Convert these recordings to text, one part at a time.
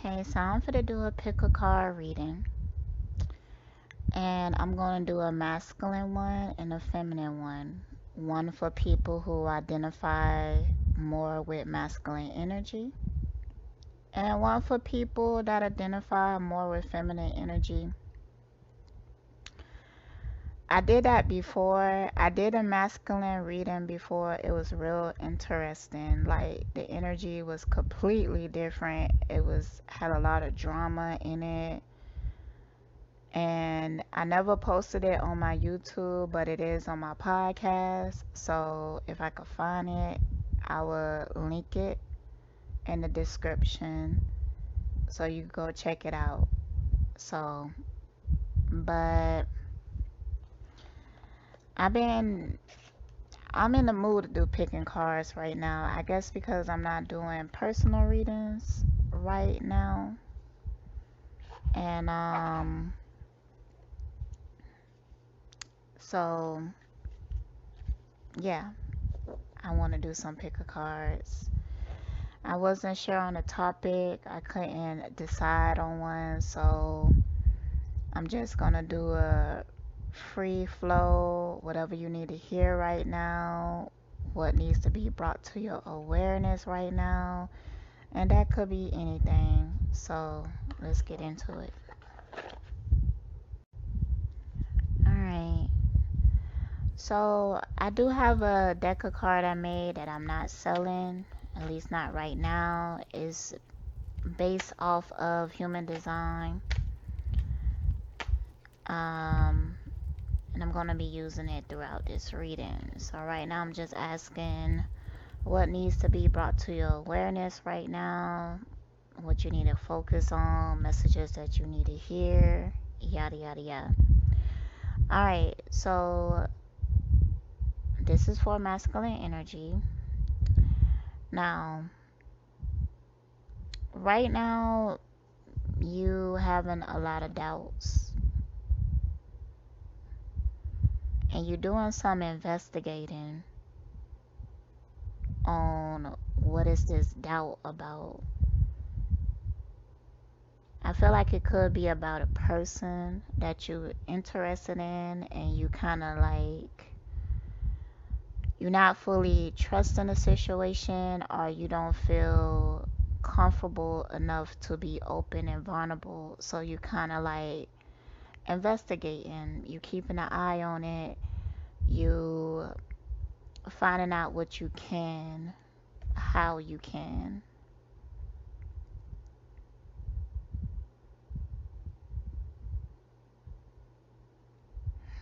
Okay, so I'm gonna do a pick a card reading, and I'm gonna do a masculine one and a feminine one. One for people who identify more with masculine energy, and one for people that identify more with feminine energy. I did that before. I did a masculine reading before. It was real interesting. Like the energy was completely different. It was had a lot of drama in it. And I never posted it on my YouTube, but it is on my podcast. So if I could find it, I will link it in the description so you can go check it out. So, but I've been I'm in the mood to do picking cards right now. I guess because I'm not doing personal readings right now. And so yeah, I want to do some pick a cards. I wasn't sure on the topic. I couldn't decide on one, so I'm just gonna do a free flow, whatever you need to hear right now, what needs to be brought to your awareness right now, and that could be anything. So let's get into it. All right. So I do have a deck of card I made that I'm not selling, at least not right now. It's based off of human design. Um, and I'm gonna be using it throughout this reading. So right now I'm just asking what needs to be brought to your awareness right now, what you need to focus on, messages that you need to hear, yada yada yada. Alright, so this is for masculine energy. Now, right now, you having a lot of doubts, and you're doing some investigating on what is this doubt about. I feel like it could be about a person that you're interested in, and you kind of like you're not fully trusting the situation, or you don't feel comfortable enough to be open and vulnerable. So you kind of like investigating, you keeping an eye on it, you finding out what you can, how you can.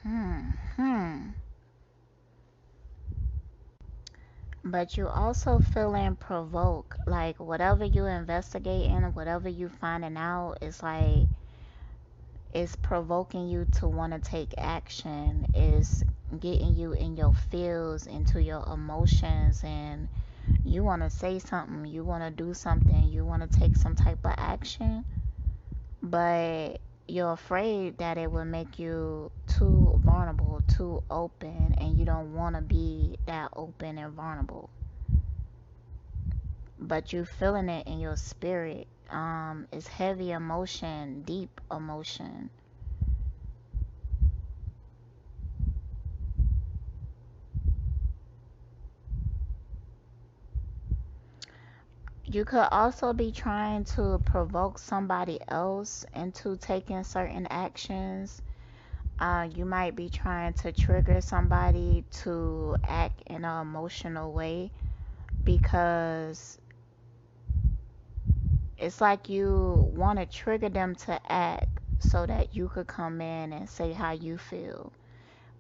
Hmm. Hmm. But you also feeling provoked, like whatever you investigating, whatever you finding out, is like it's provoking you to want to take action, is getting you in your feels, into your emotions, and you want to say something, you want to do something, you want to take some type of action, but you're afraid that it will make you too vulnerable, too open, and you don't want to be that open and vulnerable. But you feeling it in your spirit. It's heavy emotion, deep emotion. You could also be trying to provoke somebody else into taking certain actions. You might be trying to trigger somebody to act in an emotional way, because it's like you want to trigger them to act so that you could come in and say how you feel.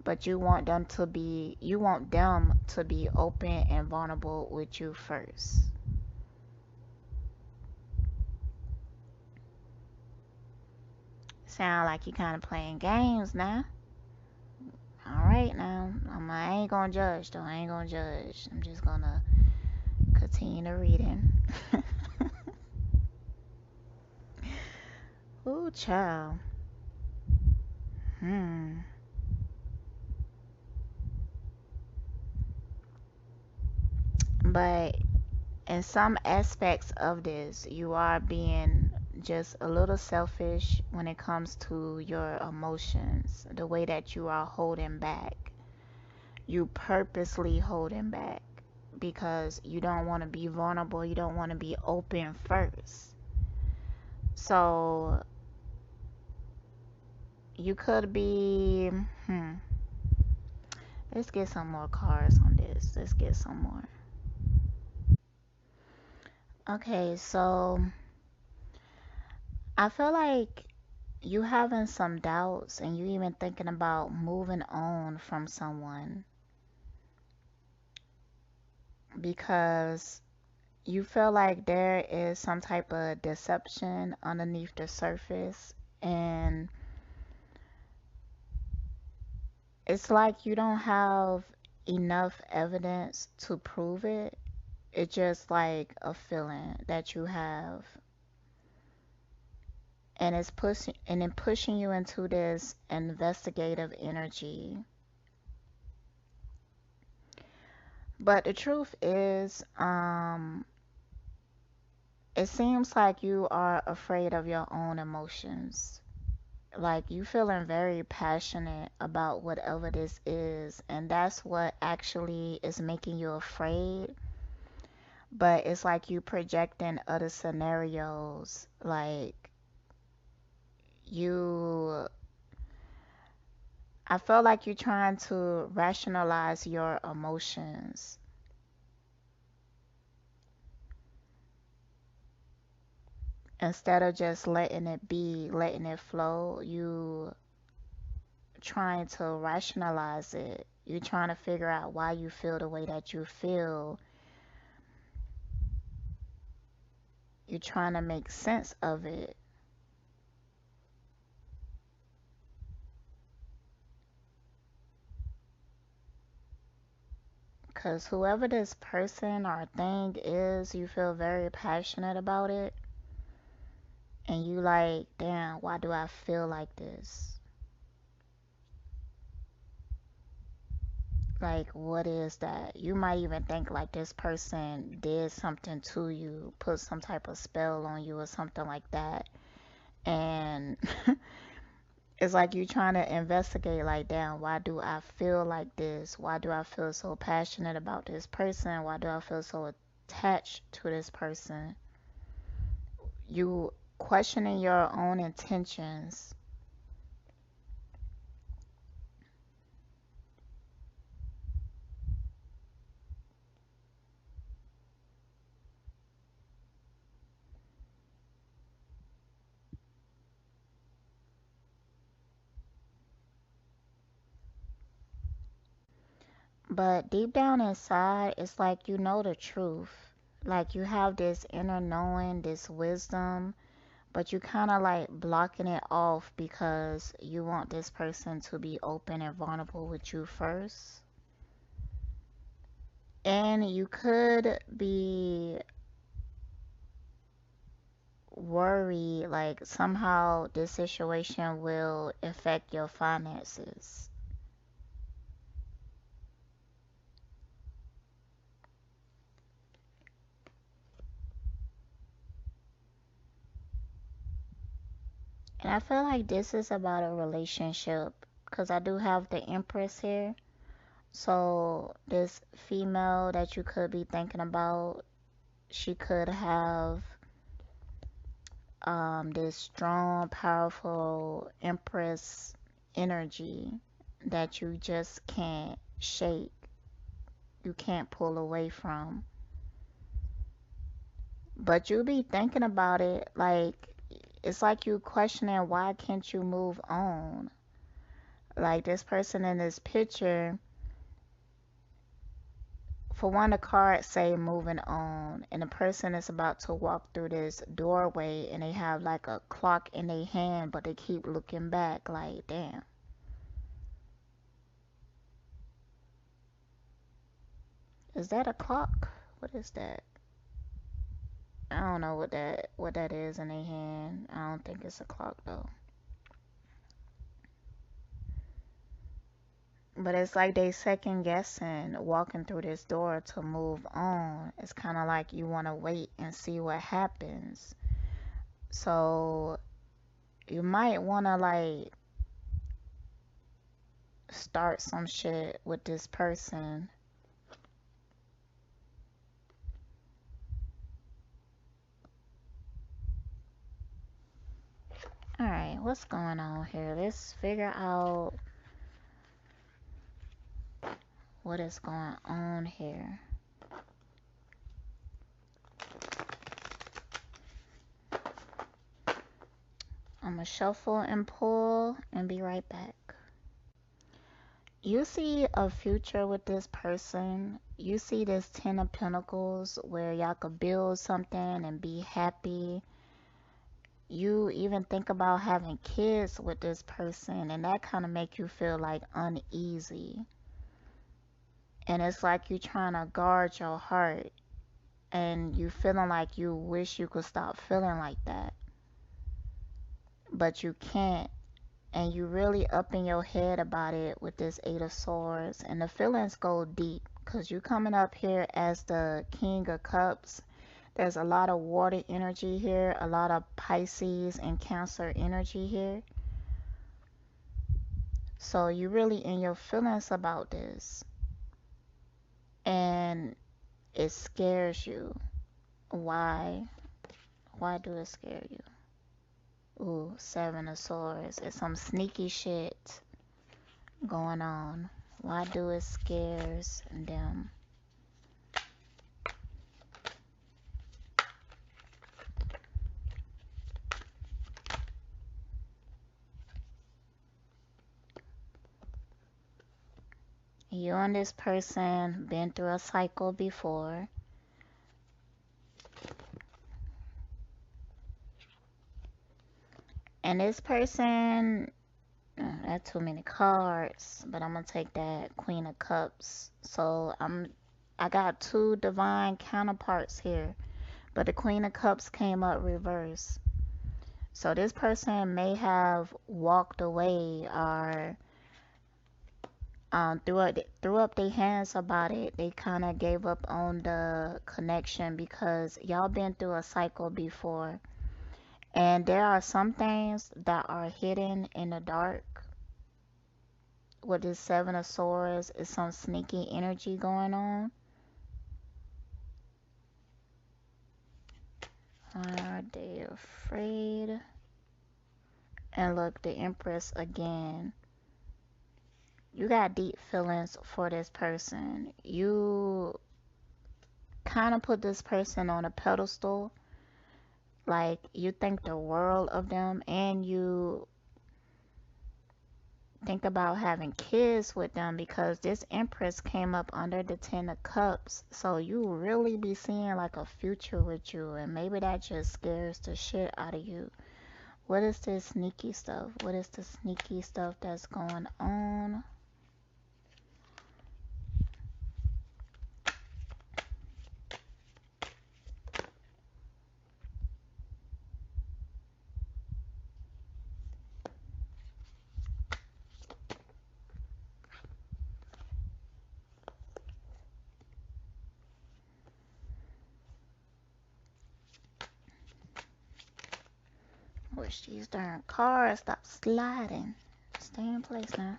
But you want them to be open and vulnerable with you first. Sound like you kind of playing games now. All right, now I ain't gonna judge though. I ain't gonna judge. I'm just gonna continue the reading. Ooh, child. Hmm. But in some aspects of this, you are being just a little selfish when it comes to your emotions, the way that you are holding back. You purposely holding back because you don't want to be vulnerable, you don't want to be open first. So you could be, hmm, let's get some more cards on this. Let's get some more. Okay, so I feel like you having some doubts and you even thinking about moving on from someone because you feel like there is some type of deception underneath the surface, and it's like you don't have enough evidence to prove it. It's just like a feeling that you have, and it's pushing you into this investigative energy. But the truth is, it seems like you are afraid of your own emotions. Like you feeling very passionate about whatever this is, and that's what actually is making you afraid. But it's like you projecting other scenarios. Like you, I feel like you're trying to rationalize your emotions instead of just letting it be, letting it flow. You trying to rationalize it. You're trying to figure out why you feel the way that you feel. You're trying to make sense of it. Because whoever this person or thing is, you feel very passionate about it. And you like, damn, why do I feel like this? Like, what is that? You might even think like this person did something to you, put some type of spell on you or something like that. And it's like you trying to investigate, like, damn, why do I feel like this? Why do I feel so passionate about this person? Why do I feel so attached to this person? You questioning your own intentions. But deep down inside, it's like you know the truth. Like you have this inner knowing, this wisdom, but you kind of like blocking it off because you want this person to be open and vulnerable with you first. And you could be worried like somehow this situation will affect your finances. And I feel like this is about a relationship because I do have the Empress here. So, this female that you could be thinking about, she could have this strong, powerful Empress energy that you just can't shake, you can't pull away from. But you be thinking about it like it's like you questioning why can't you move on? Like this person in this picture, for one, the card say moving on, and the person is about to walk through this doorway, and they have like a clock in their hand, but they keep looking back, like, damn, is that a clock? What is that? I don't know what that is in their hand. I don't think it's a clock though. But it's like they second guessing walking through this door to move on. It's kind of like you want to wait and see what happens. So you might want to like start some shit with this person. All right, what's going on here? Let's figure out what is going on here. I'm gonna shuffle and pull and be right back. You see a future with this person. You see this Ten of Pentacles where y'all could build something and be happy. You even think about having kids with this person, and that kind of make you feel like uneasy. And it's like you trying to guard your heart, and you feeling like you wish you could stop feeling like that, but you can't. And you really up in your head about it with this Eight of Swords, and the feelings go deep because you coming up here as the King of Cups. There's a lot of water energy here, a lot of Pisces and Cancer energy here. So you really in your feelings about this, and it scares you. Why? Why do it scare you? Ooh, Seven of Swords. It's some sneaky shit going on. Why do it scares them? You and this person been through a cycle before. And this person, that's too many cards, but I'm gonna take that Queen of Cups. So I got two divine counterparts here, but the Queen of Cups came up reverse. So this person may have walked away or threw up their hands about it. They kind of gave up on the connection because y'all been through a cycle before. And there are some things that are hidden in the dark. With this Seven of Swords, is some sneaky energy going on. Are they afraid? And look, the Empress again. You got deep feelings for this person. You kind of put this person on a pedestal. Like, you think the world of them, and you think about having kids with them because this Empress came up under the Ten of Cups. So you really be seeing like a future with you, and maybe that just scares the shit out of you. What is this sneaky stuff? What is the sneaky stuff that's going on? Wish these darn cars stop sliding. Stay in place now.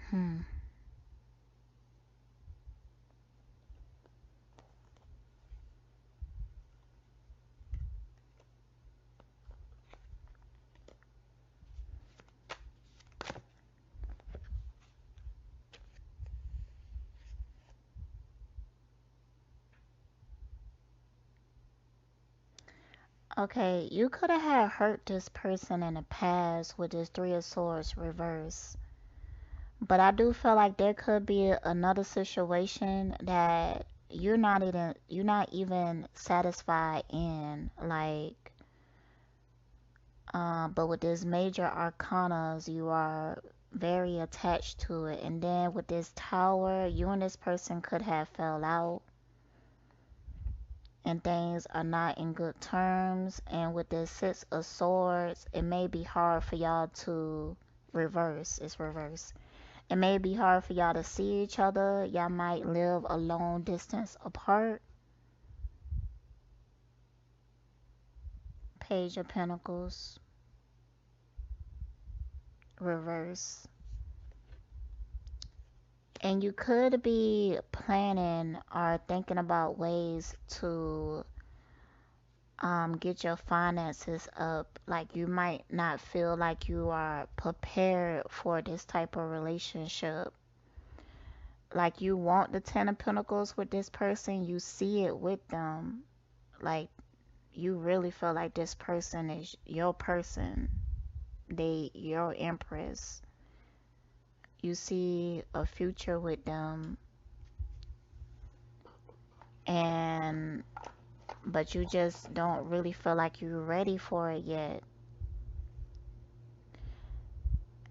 Hmm. Okay, you could have had hurt this person in the past with this Three of Swords reverse. But I do feel like there could be another situation that you're not even satisfied in. Like, but with this major arcanas, you are very attached to it. And then with this tower, you and this person could have fell out. and things are not in good terms. And with this Six of Swords, it may be hard for y'all to reverse. It's reverse. It may be hard for y'all to see each other. Y'all might live a long distance apart. Page of Pentacles, reverse. And you could be planning or thinking about ways to get your finances up. Like you might not feel like you are prepared for this type of relationship. Like you want the Ten of Pentacles with this person, you see it with them. Like you really feel like this person is your person. They your empress. You see a future with them, and but you just don't really feel like you're ready for it yet.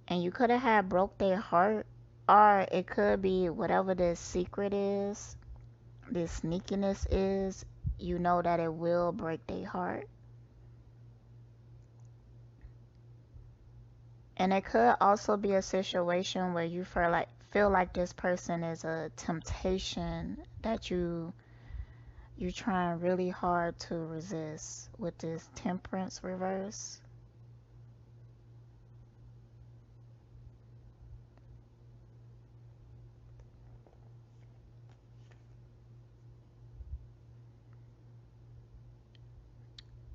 And you could have had broke their heart, or it could be whatever this secret is, this sneakiness is, you know that it will break their heart. And it could also be a situation where you feel like this person is a temptation that you trying really hard to resist with this Temperance reverse.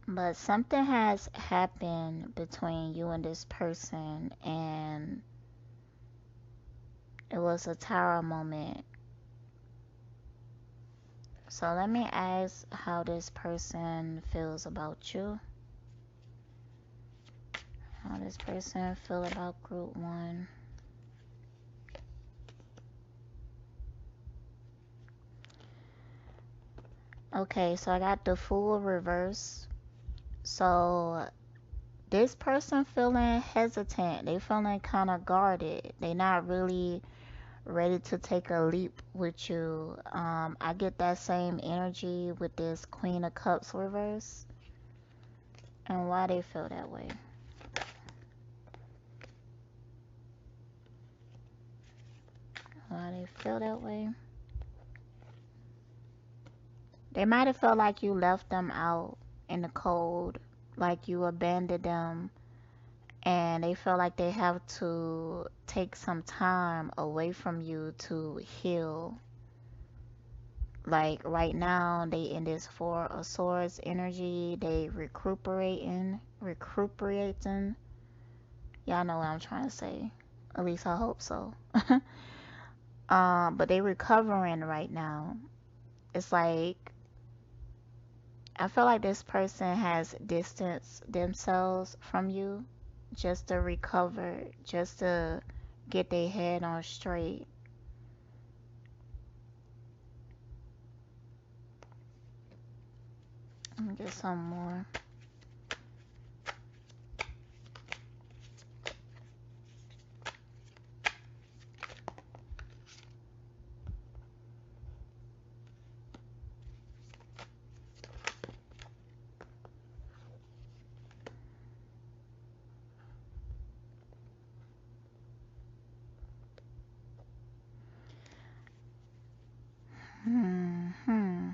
But something has happened between you and this person, and it was a Tower moment. So let me ask how this person feels about you. How this person feel about group one. Okay, so I got the Fool reverse. So this person feeling hesitant. They feeling kind of guarded. They not really ready to take a leap with you. I get that same energy with this Queen of Cups reverse. And why they feel that way. Why they feel that way. They might have felt like you left them out in the cold, like you abandoned them, and they feel like they have to take some time away from you to heal. Like right now, they in this Four of Swords energy, they recuperating. Y'all know what I'm trying to say. At least I hope so. But they recovering right now. It's like I feel like this person has distanced themselves from you just to recover, just to get their head on straight. Let me get some more. Hmm.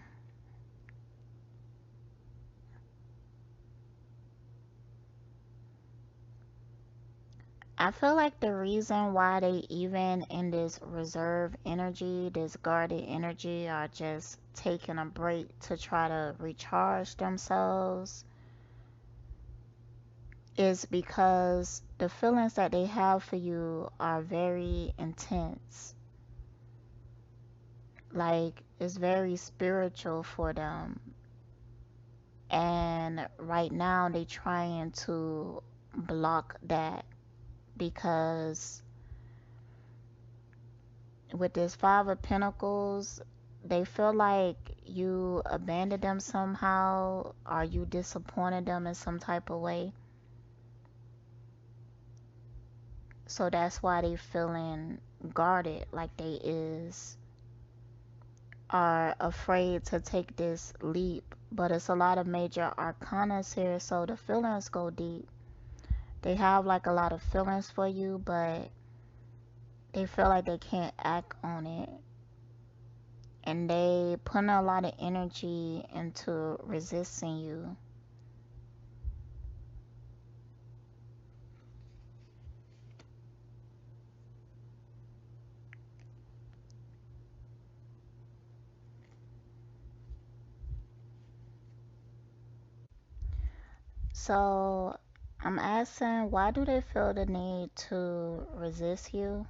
I feel like the reason why they even in this reserve energy, this guarded energy, are just taking a break to try to recharge themselves is because the feelings that they have for you are very intense. Like it's very spiritual for them. And right now they trying to block that because with this Five of Pentacles, they feel like you abandoned them somehow or you disappointed them in some type of way. So that's why they feeling guarded like they is. are afraid to take this leap, but it's a lot of major arcana here, so the feelings go deep. They have like a lot of feelings for you, but they feel like they can't act on it. And they put a lot of energy into resisting you. So I'm asking, why do they feel the need to resist you?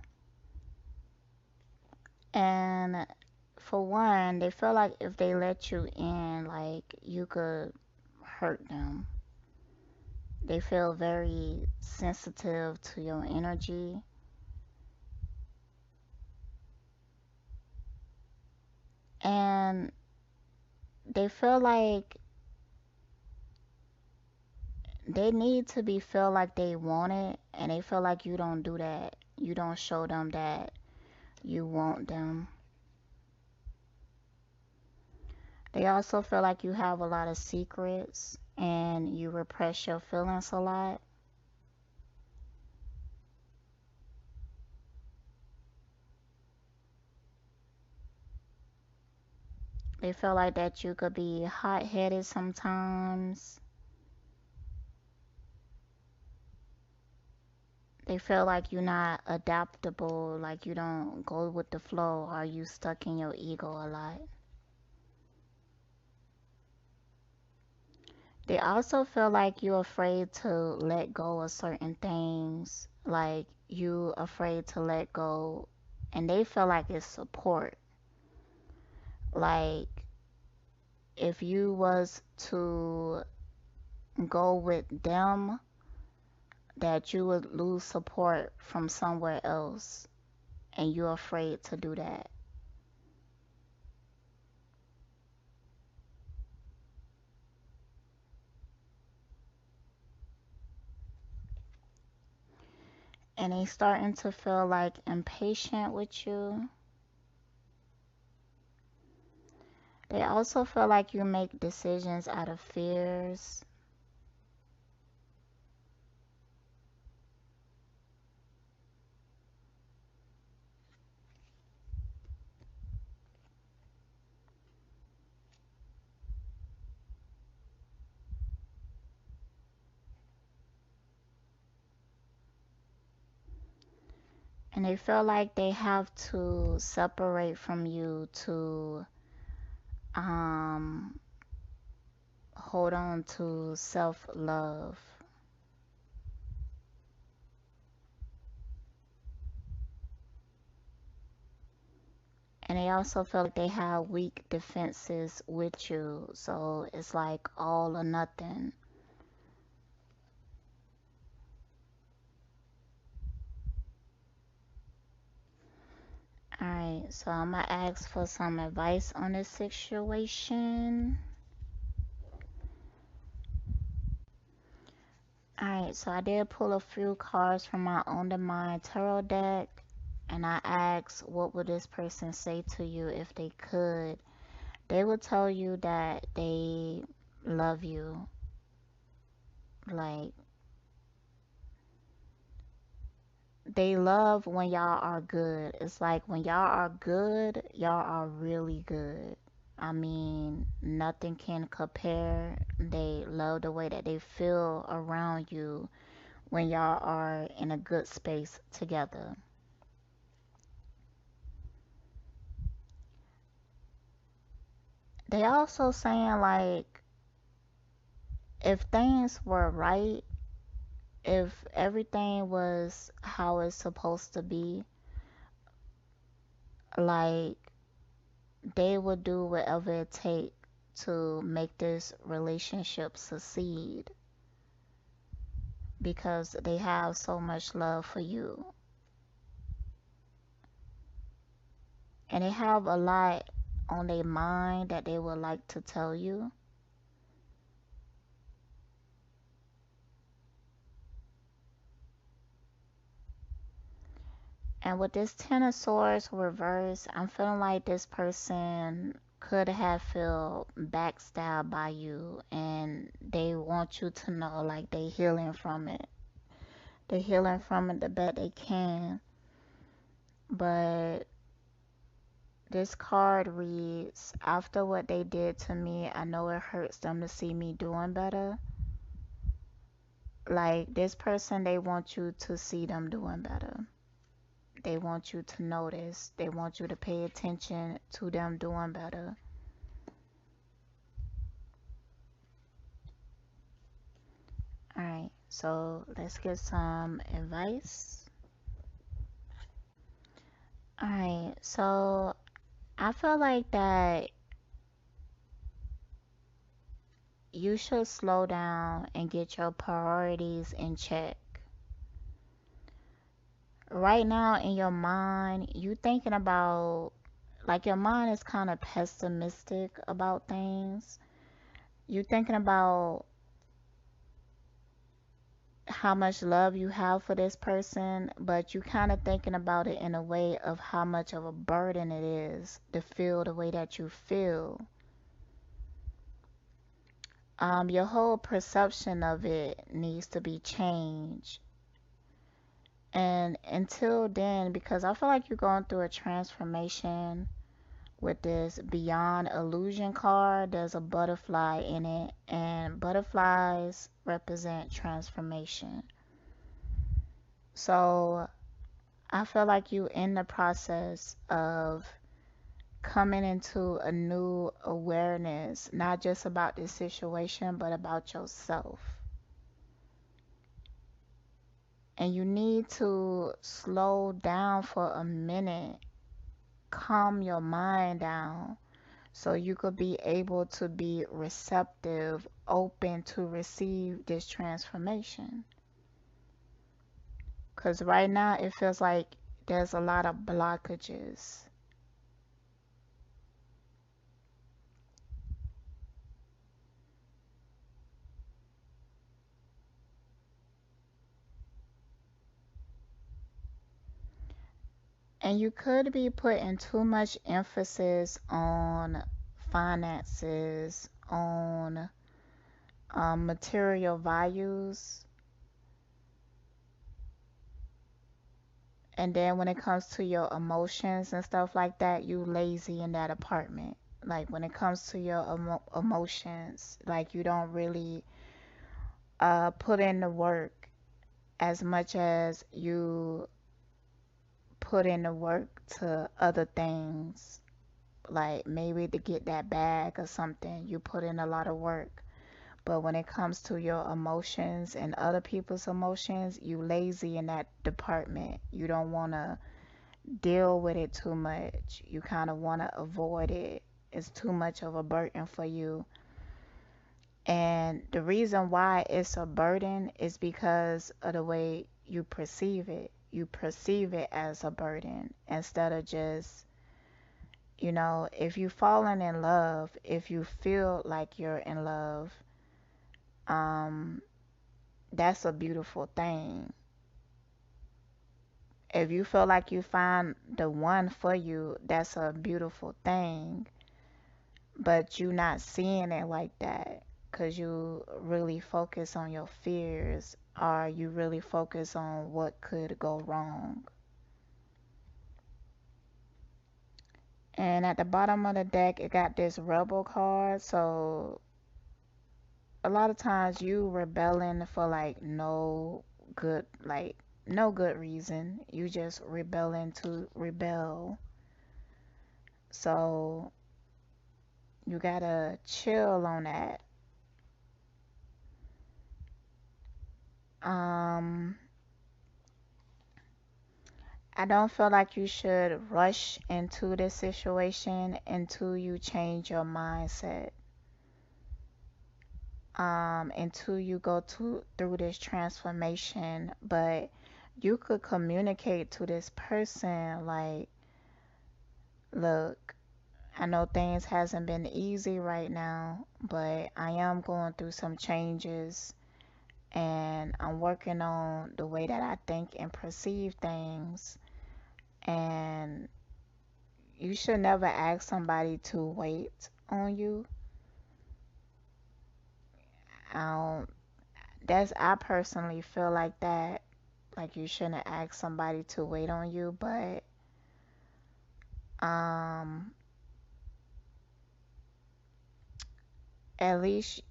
And for one, they feel like if they let you in, like you could hurt them. They feel very sensitive to your energy. And they feel like they need to be feel like they want it, and they feel like you don't do that. You don't show them that you want them. They also feel like you have a lot of secrets and you repress your feelings a lot. They feel like that you could be hot-headed sometimes. They feel like you're not adaptable, like you don't go with the flow, or you stuck in your ego a lot. They also feel like you're afraid to let go of certain things, like you afraid to let go, and they feel like it's support. Like if you was to go with them, that you would lose support from somewhere else, and you're afraid to do that. And they starting to feel like impatient with you. They also feel like you make decisions out of fears. And they feel like they have to separate from you to um, hold on to self love. And they also feel like they have weak defenses with you. So it's like all or nothing. Alright, so I'm gonna ask for some advice on this situation. Alright, so I did pull a few cards from my On the Mind tarot deck, and I asked what would this person say to you if they could. They would tell you that they love you. Like, they love when y'all are good. It's like when y'all are good, y'all are really good. I mean, nothing can compare. They love the way that they feel around you when y'all are in a good space together. They also saying like if things were right, if everything was how it's supposed to be, like they would do whatever it take to make this relationship succeed because they have so much love for you. And they have a lot on their mind that they would like to tell you. And with this Ten of Swords reverse, I'm feeling like this person could have felt backstabbed by you and they want you to know like they healing from it. They're healing from it the best they can. But this card reads, after what they did to me, I know it hurts them to see me doing better. Like this person, they want you to see them doing better. They want you to notice. They want you to pay attention to them doing better. Alright, so let's get some advice. Alright, so I feel like that you should slow down and get your priorities in check. Right now in your mind, you thinking about, like your mind is kind of pessimistic about things. You thinking about how much love you have for this person, but you kind of thinking about it in a way of how much of a burden it is to feel the way that you feel. Your whole perception of it needs to be changed. And until then, because I feel like you're going through a transformation with this Beyond Illusion card, there's a butterfly in it, and butterflies represent transformation. So I feel like you in the process of coming into a new awareness, not just about this situation, but about yourself. And you need to slow down for a minute, calm your mind down, so you could be able to be receptive, open to receive this transformation. Because right now it feels like there's a lot of blockages. And you could be putting too much emphasis on finances, on material values. And then when it comes to your emotions and stuff like that, you lazy in that apartment. Like when it comes to your emotions, like you don't really put in the work as much as you put in the work to other things. Like maybe to get that bag or something, you put in a lot of work. But when it comes to your emotions and other people's emotions, you lazy in that department. You don't want to deal with it too much. You kind of want to avoid it. It's too much of a burden for you. And the reason why it's a burden is because of the way you perceive it. You perceive it as a burden instead of just, if you fallen in love, if you feel like you're in love, um, that's a beautiful thing. If you feel like you find the one for you, that's a beautiful thing. But you not seeing it like that because you really focus on your fears or you really focus on what could go wrong. And at the bottom of the deck, it got this rebel card. So a lot of times you rebelling for no good reason. You just rebelling to rebel. So you gotta chill on that. Um, I don't feel like you should rush into this situation until you change your mindset. Until you go through this transformation, but you could communicate to this person like, look, I know things hasn't been easy right now, but I am going through some changes and I'm working on the way that I think and perceive things. and you should never ask somebody to wait on you. Um, I personally feel like that. Like you shouldn't ask somebody to wait on you, but um, at least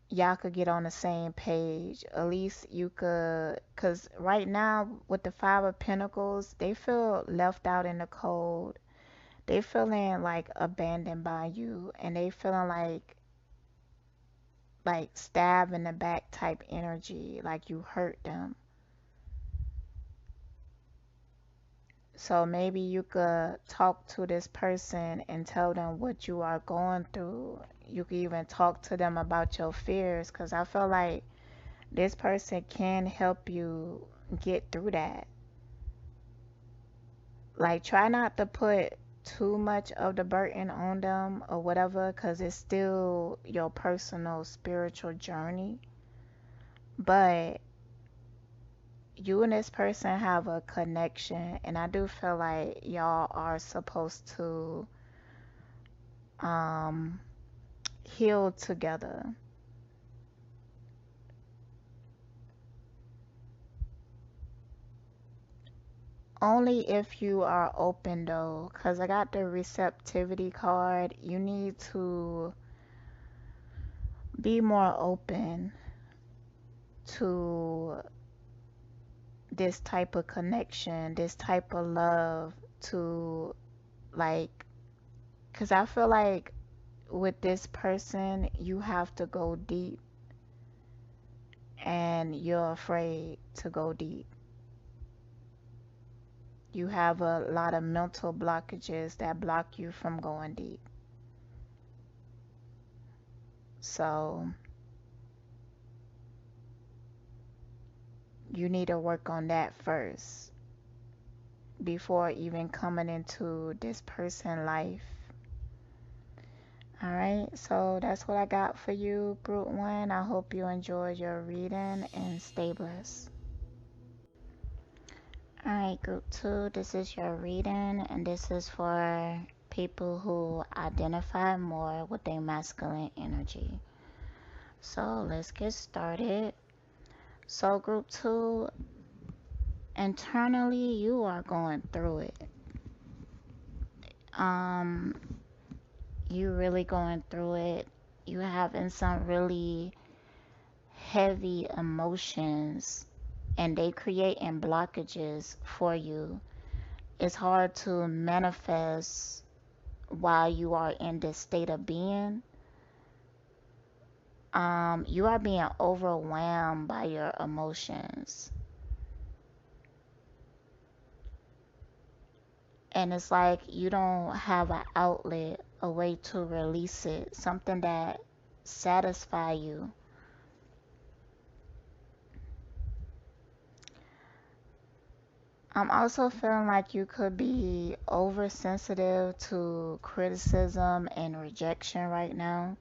y'all could get on the same page. At least you could, cause right now with the Five of Pentacles, they feel left out in the cold. They feeling like abandoned by you, and they feeling like stab in the back type energy, like you hurt them. So maybe you could talk to this person and tell them what you are going through. You could even talk to them about your fears, because I feel like this person can help you get through that. Like, try not to put too much of the burden on them or whatever, because it's still your personal spiritual journey. But you and this person have a connection, and I do feel like y'all are supposed to um heal together. Only if you are open though, because I got the receptivity card. You need to be more open to this type of connection, this type of love, to like, because I feel like with this person, you have to go deep, and you're afraid to go deep. You have a lot of mental blockages that block you from going deep. So you need to work on that first before even coming into this person life. All right, so that's what I got for you, Group 1. I hope you enjoyed your reading and stay blessed. All right, Group 2, this is your reading, and this is for people who identify more with their masculine energy. So let's get started. So, Group 2, internally, you are going through it. Um, you really going through it. You having some really heavy emotions, and they creating blockages for you. It's hard to manifest while you are in this state of being. You are being overwhelmed by your emotions. And it's like you don't have an outlet, a way to release it, something that satisfy you. I'm also feeling like you could be oversensitive to criticism and rejection right now.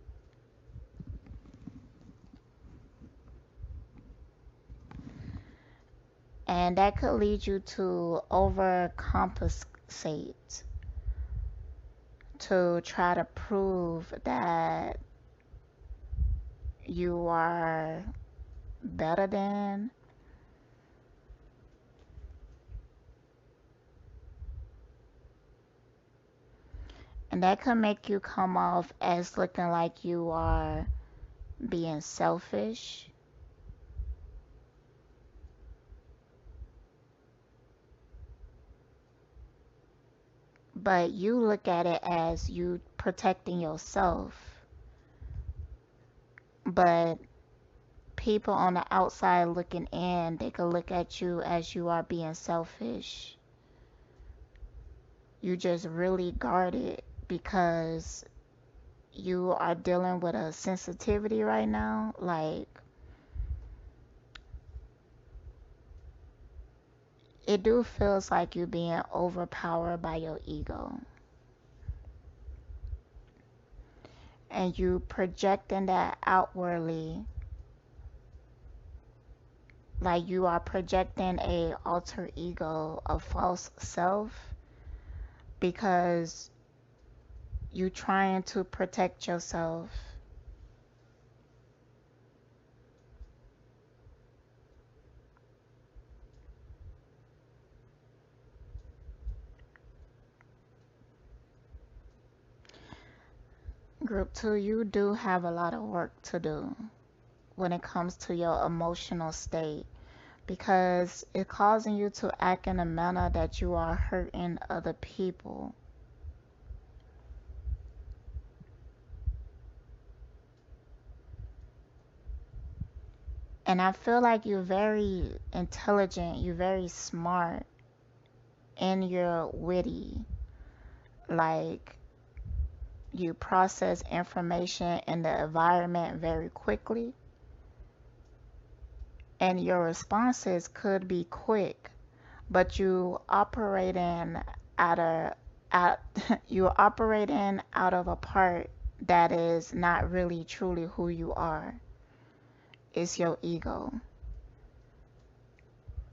And that could lead you to overcompensate, to try to prove that you are better than. And that could make you come off as looking like you are being selfish. But you look at it as you protecting yourself. But people on the outside looking in, they could look at you as you are being selfish. You just really guarded because you are dealing with a sensitivity right now. Like, it do feels like you being overpowered by your ego. And you projecting that outwardly, like you are projecting a alter ego, a false self, because you trying to protect yourself. Group 2, you do have a lot of work to do when it comes to your emotional state because it's causing you to act in a manner that you are hurting other people. And I feel like you're very intelligent, you're very smart, and you're witty. Like, you process information in the environment very quickly, and your responses could be quick, but out of out you're operating out of a part that is not really truly who you are. It's your ego.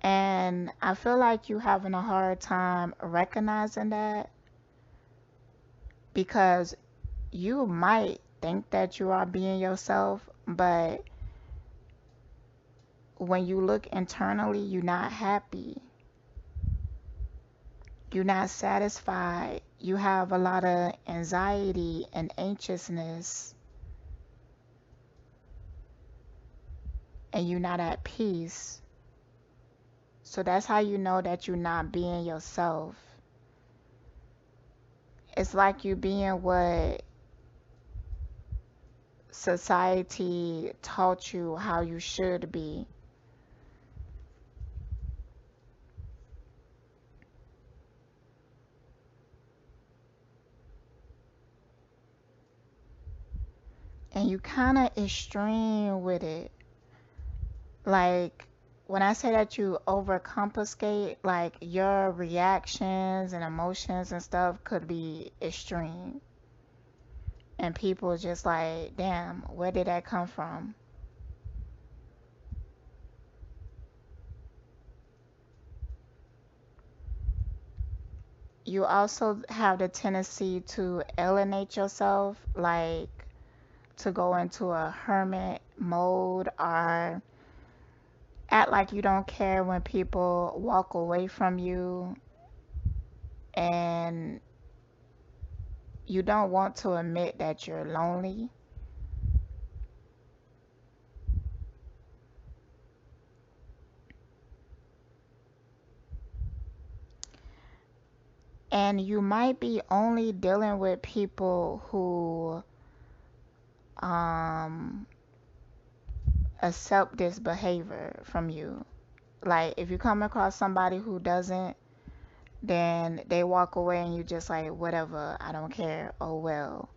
And I feel like you having a hard time recognizing that because you might think that you are being yourself, but when you look internally, you're not happy. You're not satisfied. You have a lot of anxiety and anxiousness, and you're not at peace. So that's how you know that you're not being yourself. It's like you being what society taught you how you should be. And you kind of extreme with it. Like, when I say that you overcomplicate, like your reactions and emotions and stuff could be extreme. And people just like, damn, where did that come from? You also have the tendency to alienate yourself, like to go into a hermit mode or act like you don't care when people walk away from you, and you don't want to admit that you're lonely. And you might be only dealing with people who um accept this behavior from you. Like if you come across somebody who doesn't, then they walk away and you just like whatever, I don't care, oh well.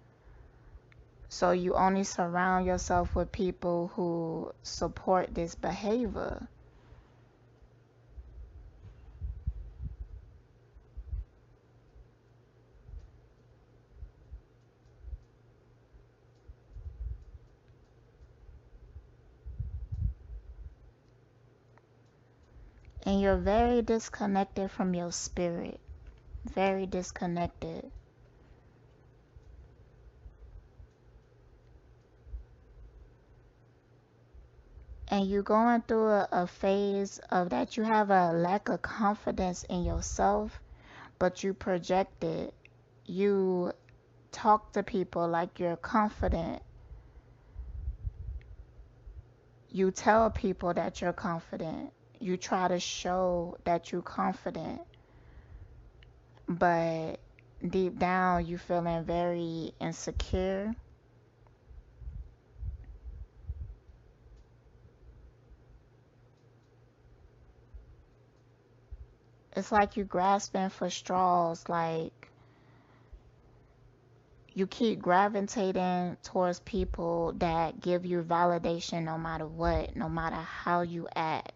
So you only surround yourself with people who support this behavior. And you're very disconnected from your spirit. Very disconnected. And you're going through a phase of that you have a lack of confidence in yourself, but you project it. You talk to people like you're confident. You tell people that you're confident. You try to show that you're confident, but deep down you feeling very insecure. It's like you grasping for straws, like you keep gravitating towards people that give you validation no matter what, no matter how you act.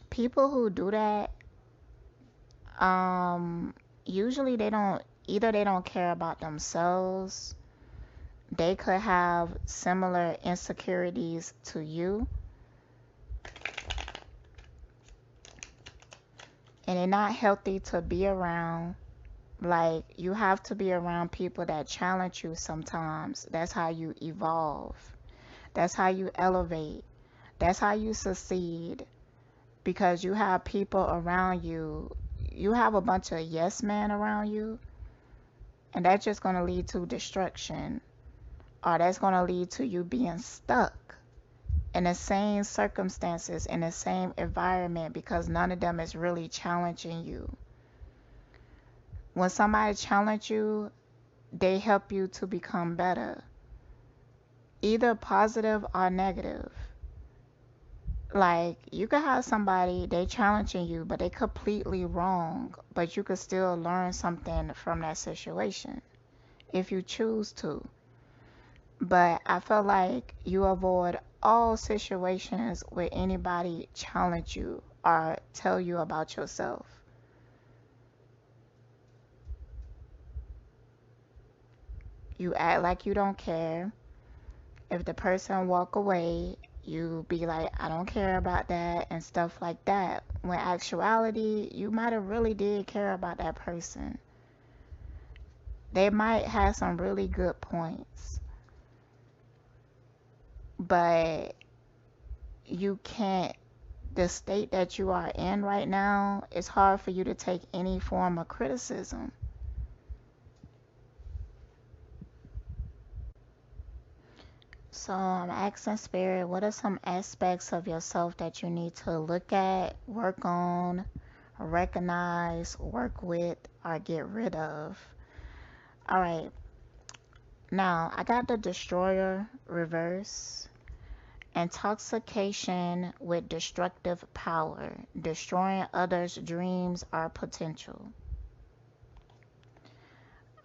People who do that, usually they don't care about themselves, they could have similar insecurities to you, and it's not healthy to be around. Like, you have to be around people that challenge you sometimes. That's how you evolve. That's how you elevate. That's how you succeed. Because you have people around you. You have a bunch of yes men around you, and that's just going to lead to destruction. Or that's going to lead to you being stuck in the same circumstances, in the same environment, because none of them is really challenging you. When somebody challenges you, they help you to become better, either positive or negative. Like, you could have somebody, they challenging you, but they completely wrong, but you could still learn something from that situation if you choose to. But I feel like you avoid all situations where anybody challenge you or tell you about yourself. You act like you don't care. If the person walk away, you be like, I don't care about that and stuff like that. When actuality, you might have really did care about that person. They might have some really good points, but you can't, the state that you are in right now, it's hard for you to take any form of criticism. So I'm asking Spirit, what are some aspects of yourself that you need to look at, work on, recognize, work with, or get rid of? All right, now I got the Destroyer reverse. Intoxication with destructive power, destroying others' dreams or potential.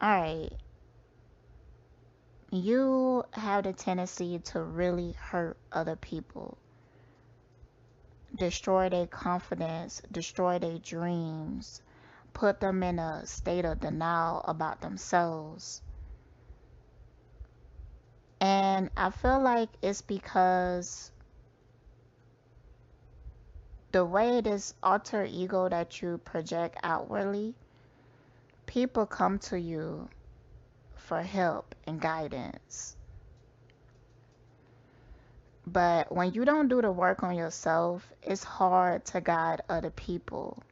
All right, you have the tendency to really hurt other people, destroy their confidence, destroy their dreams, put them in a state of denial about themselves. And I feel like it's because the way this alter ego that you project outwardly, people come to you for help and guidance. But when you don't do the work on yourself, it's hard to guide other people.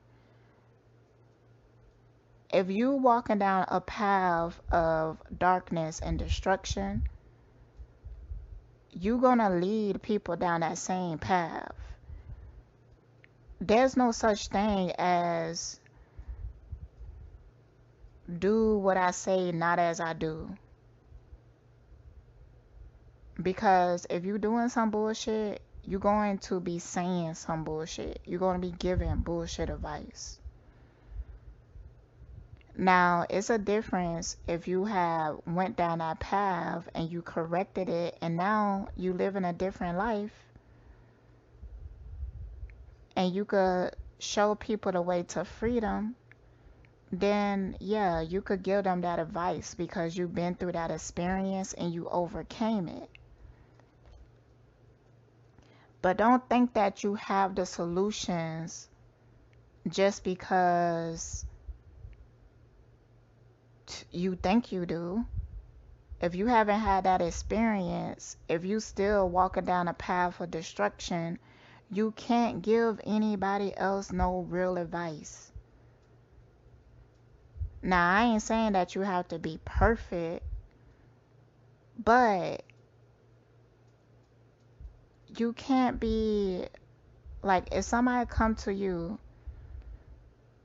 If you walking down a path of darkness and destruction, you gonna lead people down that same path. There's no such thing as do what I say, not as I do. Because if you're doing some bullshit, you're going to be saying some bullshit. You're going to be giving bullshit advice. Now, it's a difference if you have went down that path and you corrected it and now you live in a different life and you could show people the way to freedom, then yeah, you could give them that advice because you've been through that experience and you overcame it. But don't think that you have the solutions just because you think you do. If you haven't had that experience, if you still walking down a path of destruction, you can't give anybody else no real advice. Now, I ain't saying that you have to be perfect, but you can't be like, if somebody come to you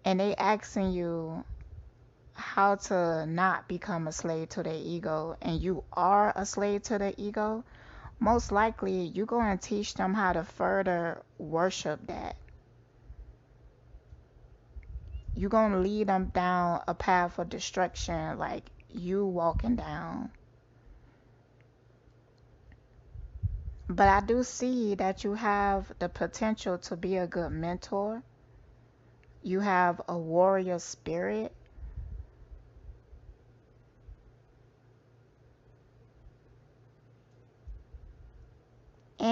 and they asking you how to not become a slave to their ego and you are a slave to their ego, most likely you're going to teach them how to further worship that. You're going to lead them down a path of destruction like you walking down. But I do see that you have the potential to be a good mentor. You have a warrior spirit.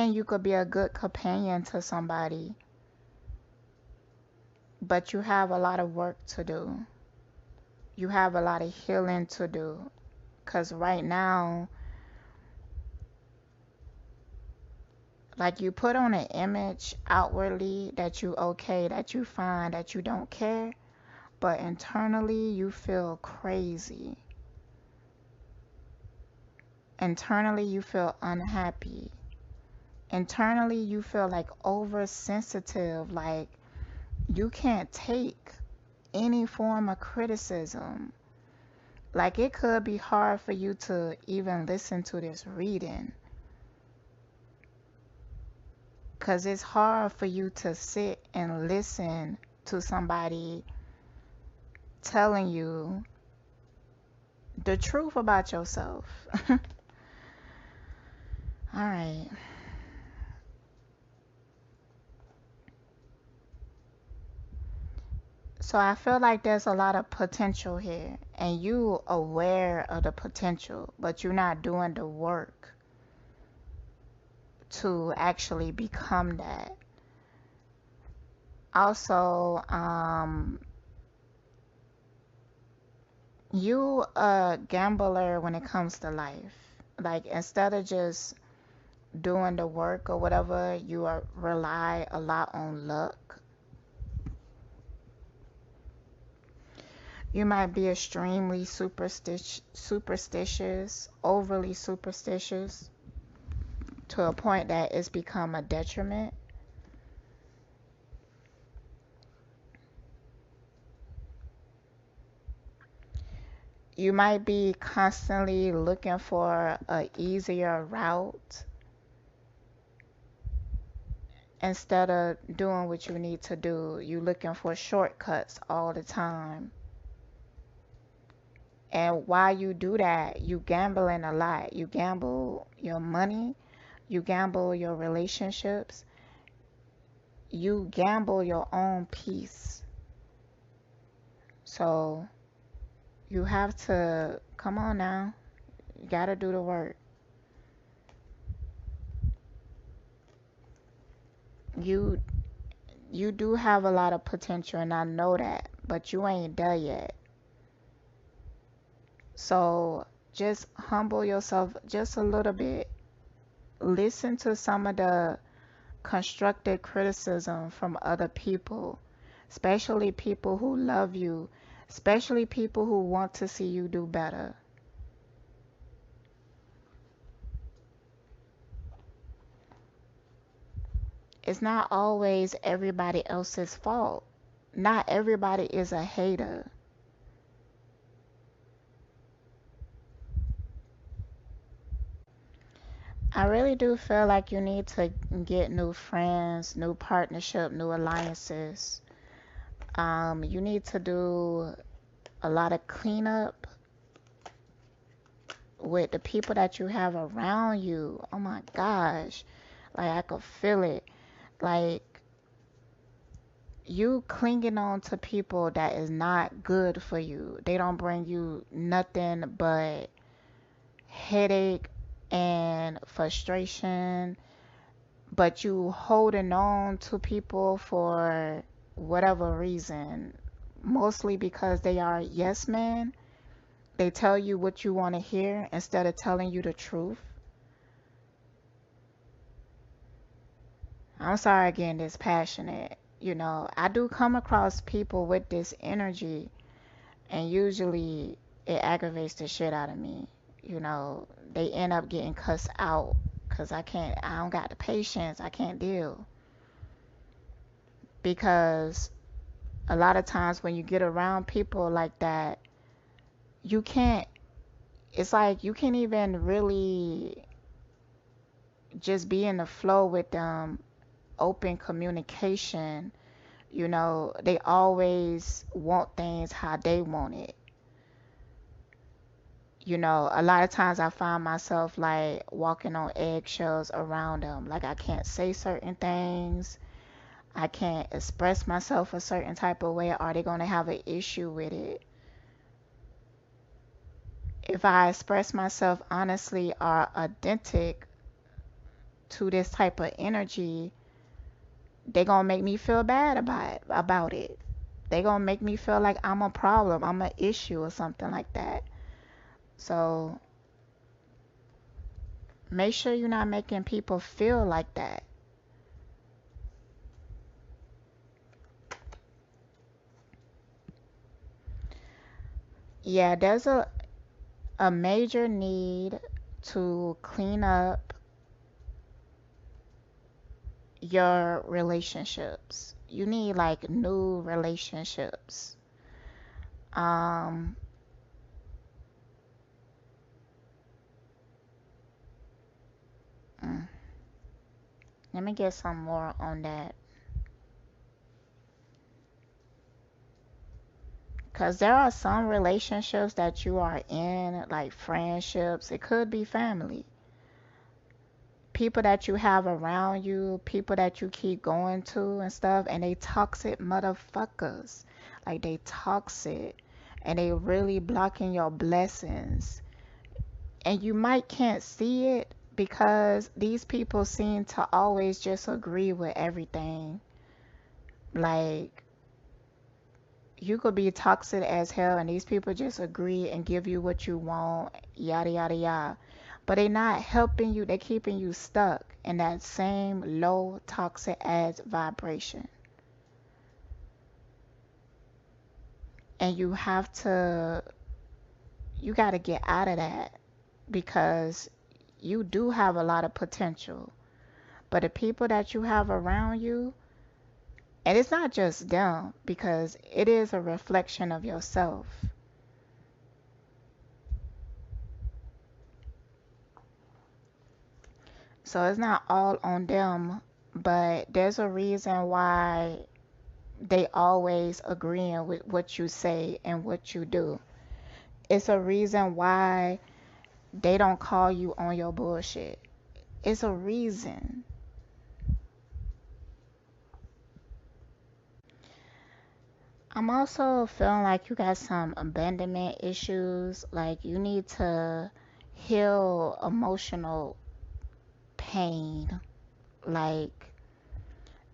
and you could be a good companion to somebody, but you have a lot of work to do. You have a lot of healing to do. Because right now, like you put on an image outwardly that you okay, that you fine, that you don't care, but internally you feel crazy. Internally you feel unhappy. Internally you feel like oversensitive, like you can't take any form of criticism. Like it could be hard for you to even listen to this reading. Because it's hard for you to sit and listen to somebody telling you the truth about yourself. All right. So I feel like there's a lot of potential here, and you aware of the potential, but you're not doing the work to actually become that. Also, you a gambler when it comes to life. Like instead of just doing the work or whatever, you are rely a lot on luck. You might be extremely superstitious, overly superstitious, to a point that it's become a detriment. You might be constantly looking for a easier route instead of doing what you need to do. You looking for shortcuts all the time. And while you do that, you gambling a lot. You gamble your money, you gamble your relationships, you gamble your own peace. So you have to come on now. You gotta do the work. You you do have a lot of potential and I know that, but you ain't there yet. So just humble yourself just a little bit. Listen to some of the constructive criticism from other people, especially people who love you, especially people who want to see you do better. It's not always everybody else's fault. Not everybody is a hater. I really do feel like you need to get new friends, new partnership, new alliances. You need to do a lot of cleanup with the people that you have around you. Oh my gosh. Like I could feel it. Like you clinging on to people that is not good for you. They don't bring you nothing but headache and frustration, but you holding on to people for whatever reason, mostly because they are yes men. They tell you what you want to hear instead of telling you the truth. I'm sorry again, this passionate. You know, I do come across people with this energy, and usually it aggravates the shit out of me. You know, they end up getting cussed out because I don't got the patience, I can't deal. Because a lot of times when you get around people like that, you can't, it's like you can't even really just be in the flow with them, open communication. You know, they always want things how they want it. You know, a lot of times I find myself like walking on eggshells around them. Like I can't say certain things. I can't express myself a certain type of way. Are they going to have an issue with it? If I express myself honestly or authentic to this type of energy, they gonna make me feel bad about it. They gonna make me feel like I'm a problem, I'm an issue or something like that. So make sure you're not making people feel like that. Yeah, there's a major need to clean up your relationships. You need like new relationships. Um, mm, Let me get some more on that. Because there are some relationships that you are in, like friendships, it could be family. People that you have around you, people that you keep going to and stuff, and they toxic motherfuckers. Like they toxic and they really blocking your blessings. And you might can't see it because these people seem to always just agree with everything. Like you could be toxic as hell and these people just agree and give you what you want, yada yada yada. But they not helping you, they keeping you stuck in that same low toxic ass vibration. And you gotta get out of that because you do have a lot of potential. But the people that you have around you, and it's not just them because it is a reflection of yourself. So it's not all on them, but there's a reason why they always agreeing with what you say and what you do. It's a reason why they don't call you on your bullshit. It's a reason. I'm also feeling like you got some abandonment issues. Like you need to heal emotional pain. Like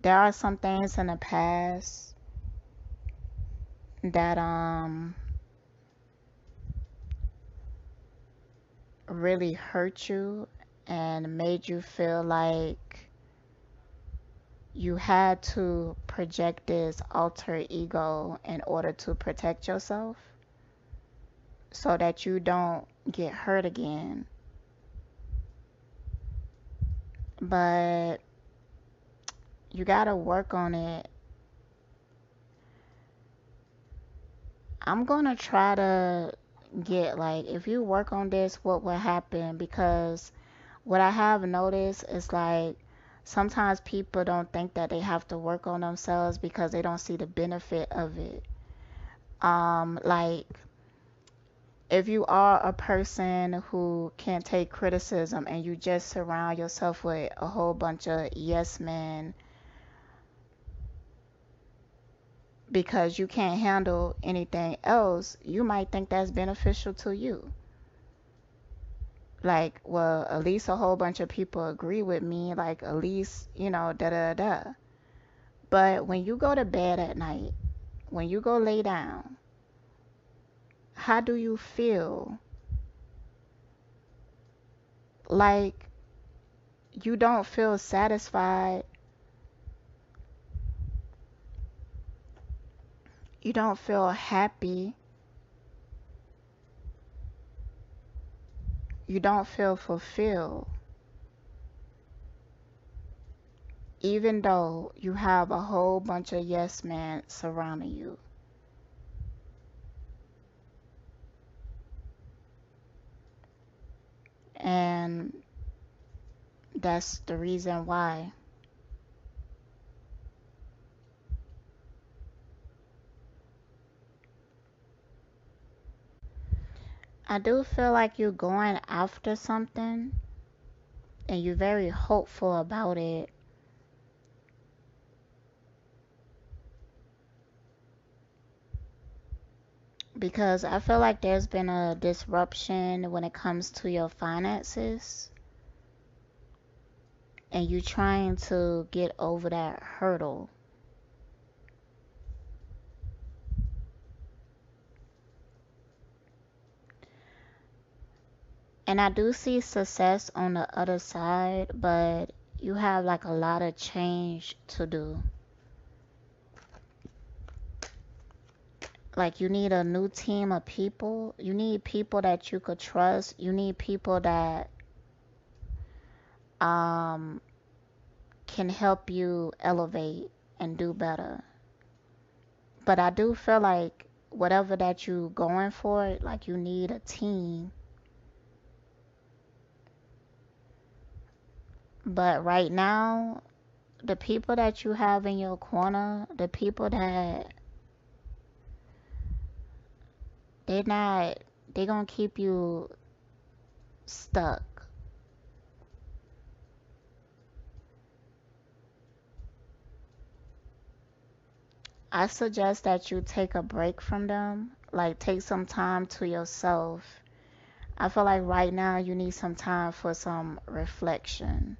there are some things in the past that really hurt you and made you feel like you had to project this alter ego in order to protect yourself so that you don't get hurt again. But you gotta work on it. I'm gonna try to get like, if you work on this, what will happen? Because what I have noticed is like sometimes people don't think that they have to work on themselves because they don't see the benefit of it. Like if you are a person who can't take criticism and you just surround yourself with a whole bunch of yes men because you can't handle anything else, you might think that's beneficial to you. Like, well, at least a whole bunch of people agree with me, like, at least, da da da. But when you go to bed at night, when you go lay down, how do you feel? Like, you don't feel satisfied. You don't feel happy. You don't feel fulfilled. Even though you have a whole bunch of yes men surrounding you. And that's the reason why. I do feel like you're going after something and you're very hopeful about it. Because I feel like there's been a disruption when it comes to your finances. and you trying to get over that hurdle. And I do see success on the other side, but you have like a lot of change to do. Like you need a new team of people. You need people that you could trust. You need people that um can help you elevate and do better. But I do feel like whatever that you going for, like you need a team. But right now, the people that you have in your corner, the people that they not they gonna keep you stuck. I suggest that you take a break from them, like take some time to yourself. I feel like right now you need some time for some reflection,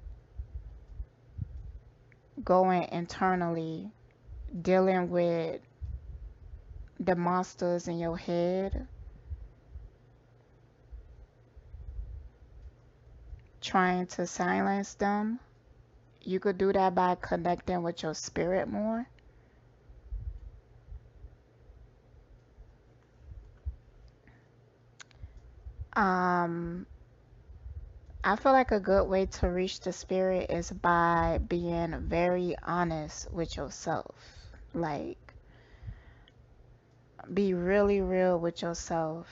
going internally, dealing with the monsters in your head, trying to silence them. You could do that by connecting with your spirit more. Um, I feel like a good way to reach the spirit is by being very honest with yourself. Like, be really real with yourself.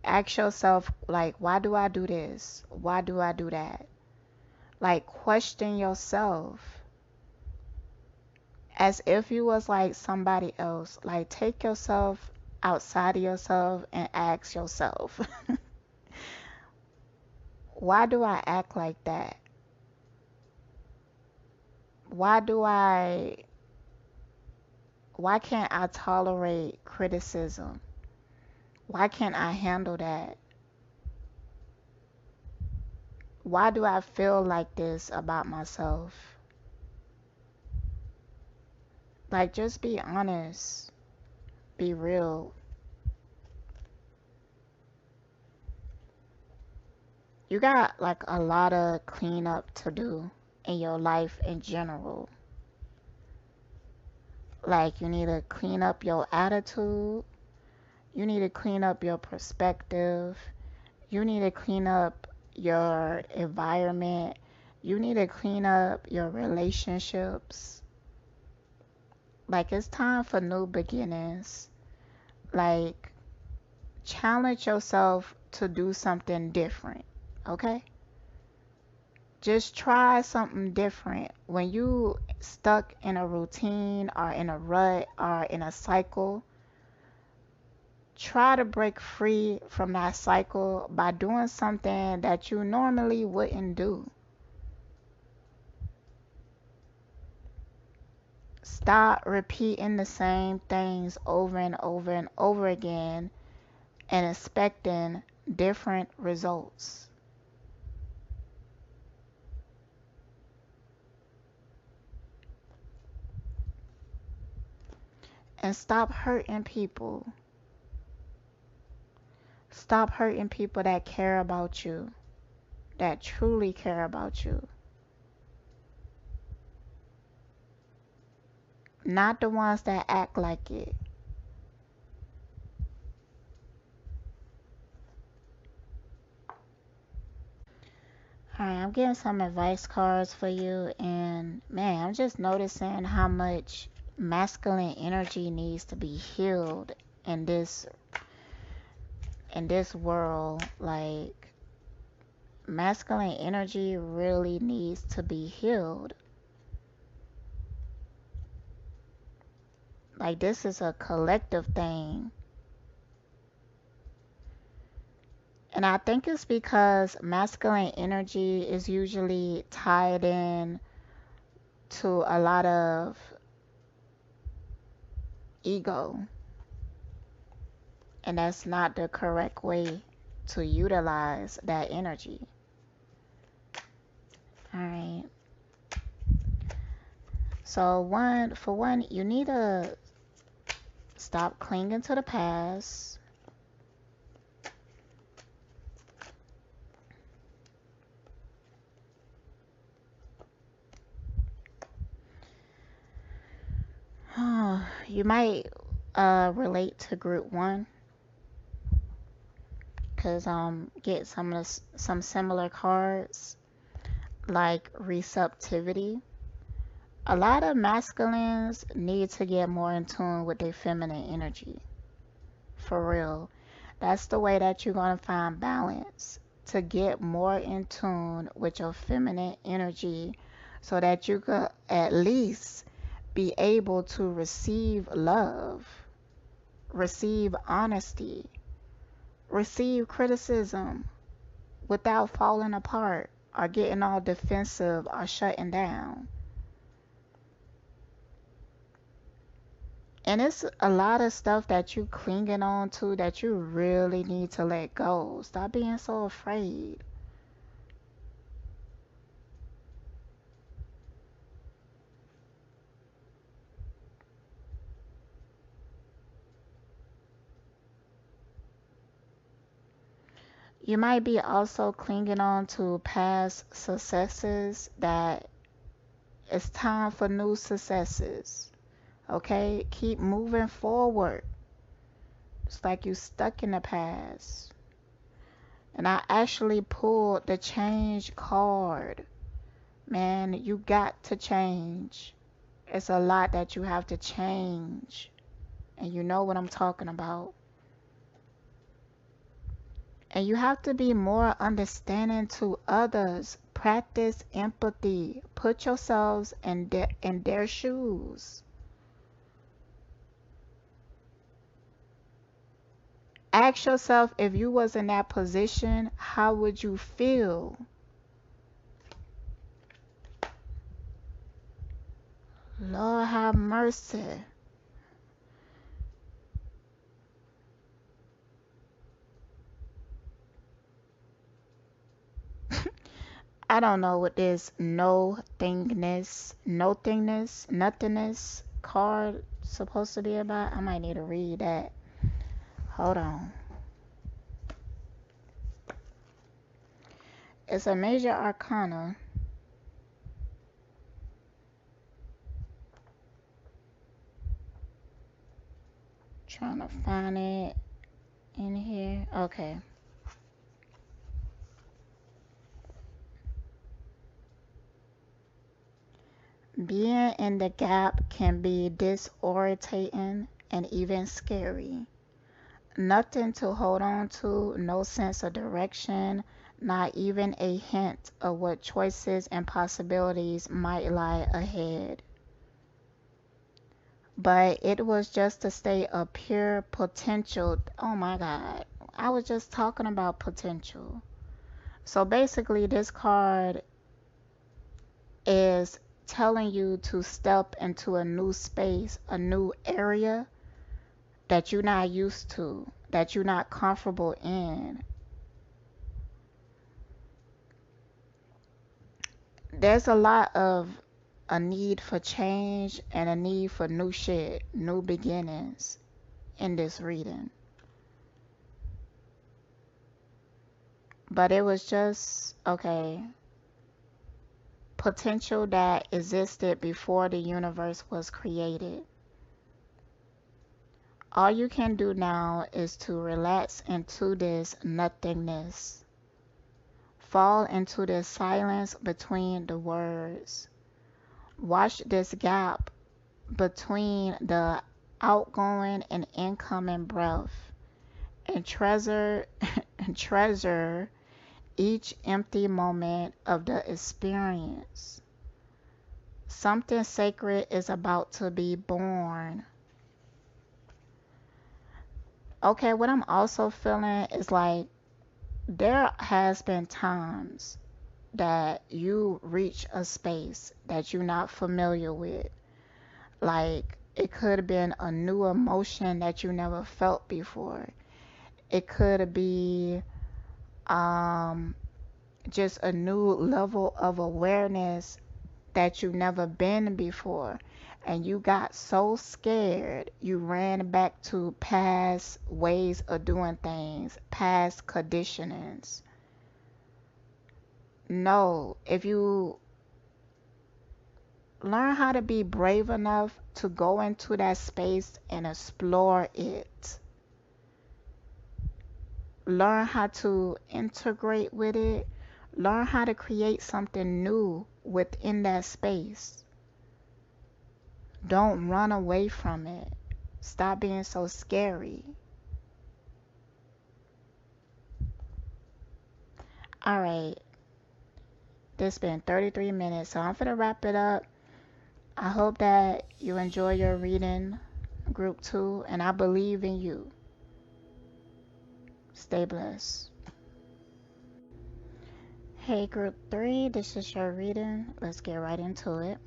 Ask yourself, like, why do I do this? Why do I do that? Like, question yourself as if you was like somebody else. Like, take yourself outside of yourself and ask yourself, why do I act like that? Why do I why can't I tolerate criticism? Why can't I handle that? Why do I feel like this about myself? Like, just be honest, be real. You got like a lot of cleanup to do in your life in general. Like, you need to clean up your attitude, you need to clean up your perspective, you need to clean up your environment, you need to clean up your relationships. Like, it's time for new beginnings. Like, challenge yourself to do something different, okay? Just try something different. When you stuck in a routine or in a rut or in a cycle, try to break free from that cycle by doing something that you normally wouldn't do. Stop repeating the same things over and over and over again and expecting different results. And stop hurting people. Stop hurting people that care about you, that truly care about you. Not the ones that act like it. Alright, I'm getting some advice cards for you, and man, I'm just noticing how much masculine energy needs to be healed in this world. Like, masculine energy really needs to be healed. Like, this is a collective thing. And I think it's because masculine energy is usually tied in to a lot of ego. And that's not the correct way to utilize that energy. right. So for one, you need to stop clinging to the past. You might relate to group one, cause get some similar cards like receptivity. A lot of masculines need to get more in tune with their feminine energy. For real. That's the way that you're going to find balance. To get more in tune with your feminine energy so that you could at least be able to receive love, receive honesty, receive criticism without falling apart or getting all defensive or shutting down. And it's a lot of stuff that you clinging on to that you really need to let go. Stop being so afraid. You might be also clinging on to past successes that it's time for new successes. Okay? Keep moving forward. It's like you stuck in the past. And I actually pulled the change card. Man, you got to change. It's a lot that you have to change. And you know what I'm talking about. And you have to be more understanding to others. Practice empathy. Put yourselves in their shoes. Ask yourself, if you was in that position, how would you feel? Lord have mercy. I don't know what this nothingness card supposed to be about. I might need to read that. Hold on. It's a major arcana. Trying to find it in here. Okay. Being in the gap can be disorientating and even scary. Nothing to hold on to, no sense of direction, not even a hint of what choices and possibilities might lie ahead. But it was just a state of pure potential. Oh my God. I was just talking about potential. So basically, this card is telling you to step into a new space, a new area that you're not used to, that you're not comfortable in. There's a lot of a need for change and a need for new shit, new beginnings in this reading. But it was just, okay, potential that existed before the universe was created. All you can do now is to relax into this nothingness. Fall into this silence between the words. Watch this gap between the outgoing and incoming breath, and treasure and treasure each empty moment of the experience. Something sacred is about to be born. Okay, what I'm also feeling is like there has been times that you reach a space that you're not familiar with. Like it could have been a new emotion that you never felt before. It could be um just a new level of awareness that you never been before. And you got so scared, you ran back to past ways of doing things, past conditionings. No, if you learn how to be brave enough to go into that space and explore it, learn how to integrate with it, learn how to create something new within that space. Don't run away from it. Stop being so scary. All right, this been 33 minutes, so I'm gonna wrap it up. I hope that you enjoy your reading, group 2, and I believe in you. Stay blessed. Hey, group 3, this is your reading. Let's get right into it.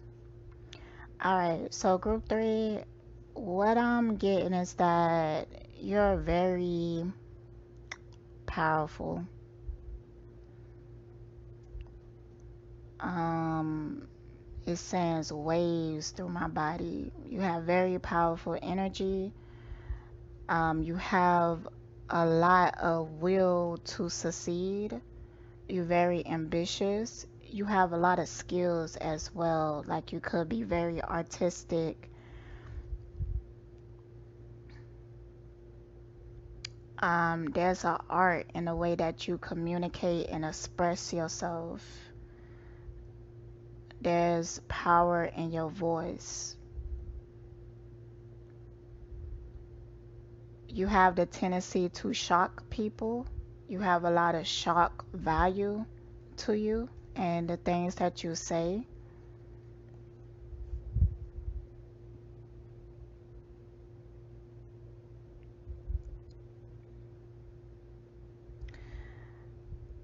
Alright, so group 3, what I'm getting is that you're very powerful. It sends waves through my body. You have very powerful energy. You have a lot of will to succeed. You're very ambitious. You have a lot of skills as well. Like you could be very artistic. There's an art in the way that you communicate and express yourself. There's power in your voice. You have the tendency to shock people. You have a lot of shock value to you and the things that you say.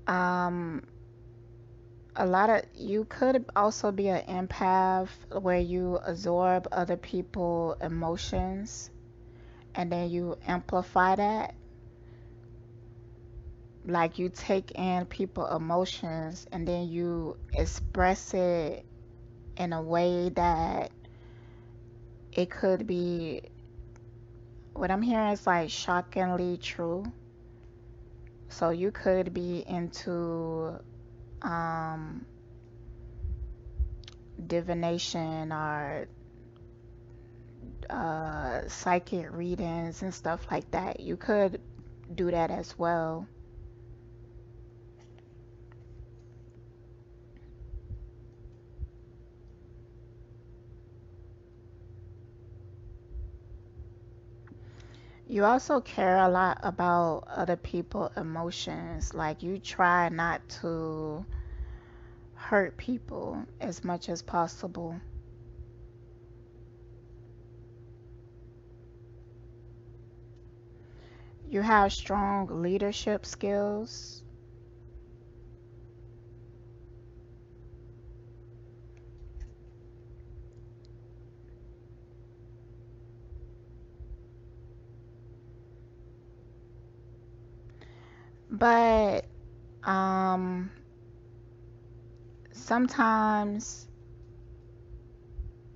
Um, a lot of you could also be an empath where you absorb other people's emotions and then you amplify that. Like you take in people's emotions and then you express it in a way that it could be, what I'm hearing is like shockingly true. So you could be into um, divination or psychic readings and stuff like that. You could do that as well. You also care a lot about other people's emotions. Like you try not to hurt people as much as possible. You have strong leadership skills. But um, sometimes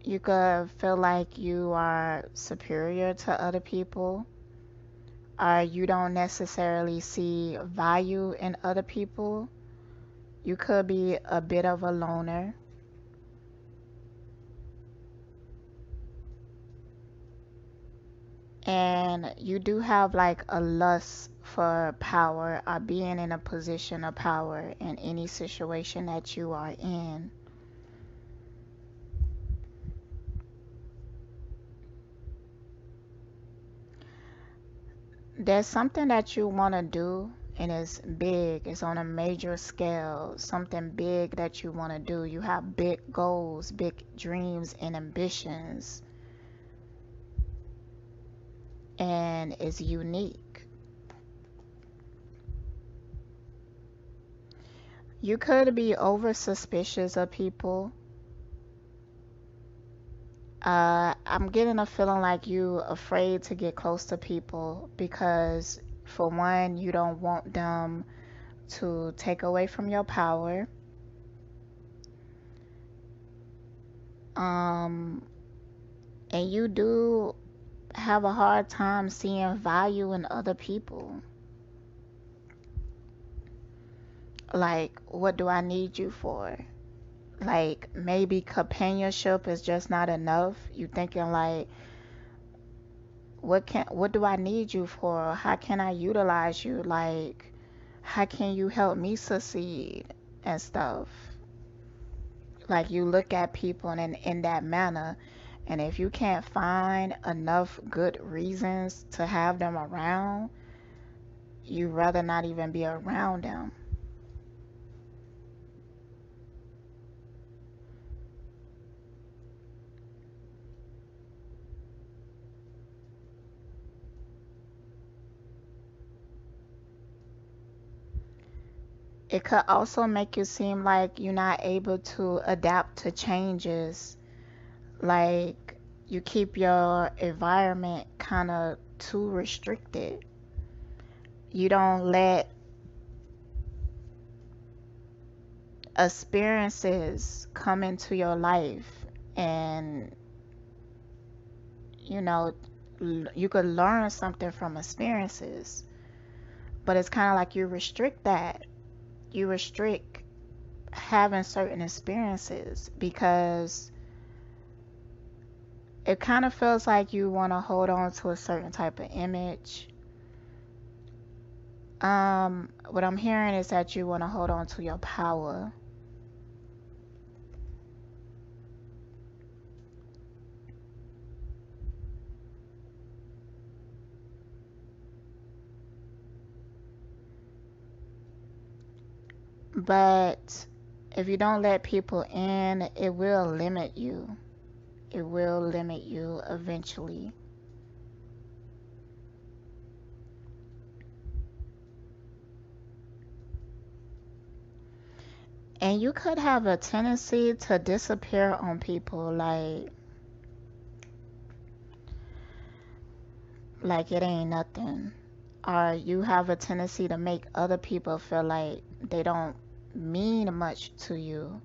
you could feel like you are superior to other people, or you don't necessarily see value in other people. You could be a bit of a loner. And you do have like a lust for power or being in a position of power in any situation that you are in. There's something that you want to do and it's big, it's on a major scale, something big that you want to do. You have big goals, big dreams, and ambitions, and it's unique. You could be over suspicious of people. I'm getting a feeling like you afraid to get close to people because, for one, you don't want them to take away from your power. Um, and you do have a hard time seeing value in other people. Like, what do I need you for? Like, maybe companionship is just not enough. You thinking like, what do I need you for? How can I utilize you? Like, how can you help me succeed and stuff? Like, you look at people in that manner, and if you can't find enough good reasons to have them around, you rather not even be around them. It could also make you seem like you're not able to adapt to changes. Like, you keep your environment kind of too restricted. You don't let experiences come into your life, and you know, you could learn something from experiences, but it's kind of like you restrict that. You restrict having certain experiences because it kind of feels like you want to hold on to a certain type of image. What I'm hearing is that you want to hold on to your power. But if you don't let people in, it will limit you. It will limit you eventually. And you could have a tendency to disappear on people like it ain't nothing. Or you have a tendency to make other people feel like they don't mean much to you.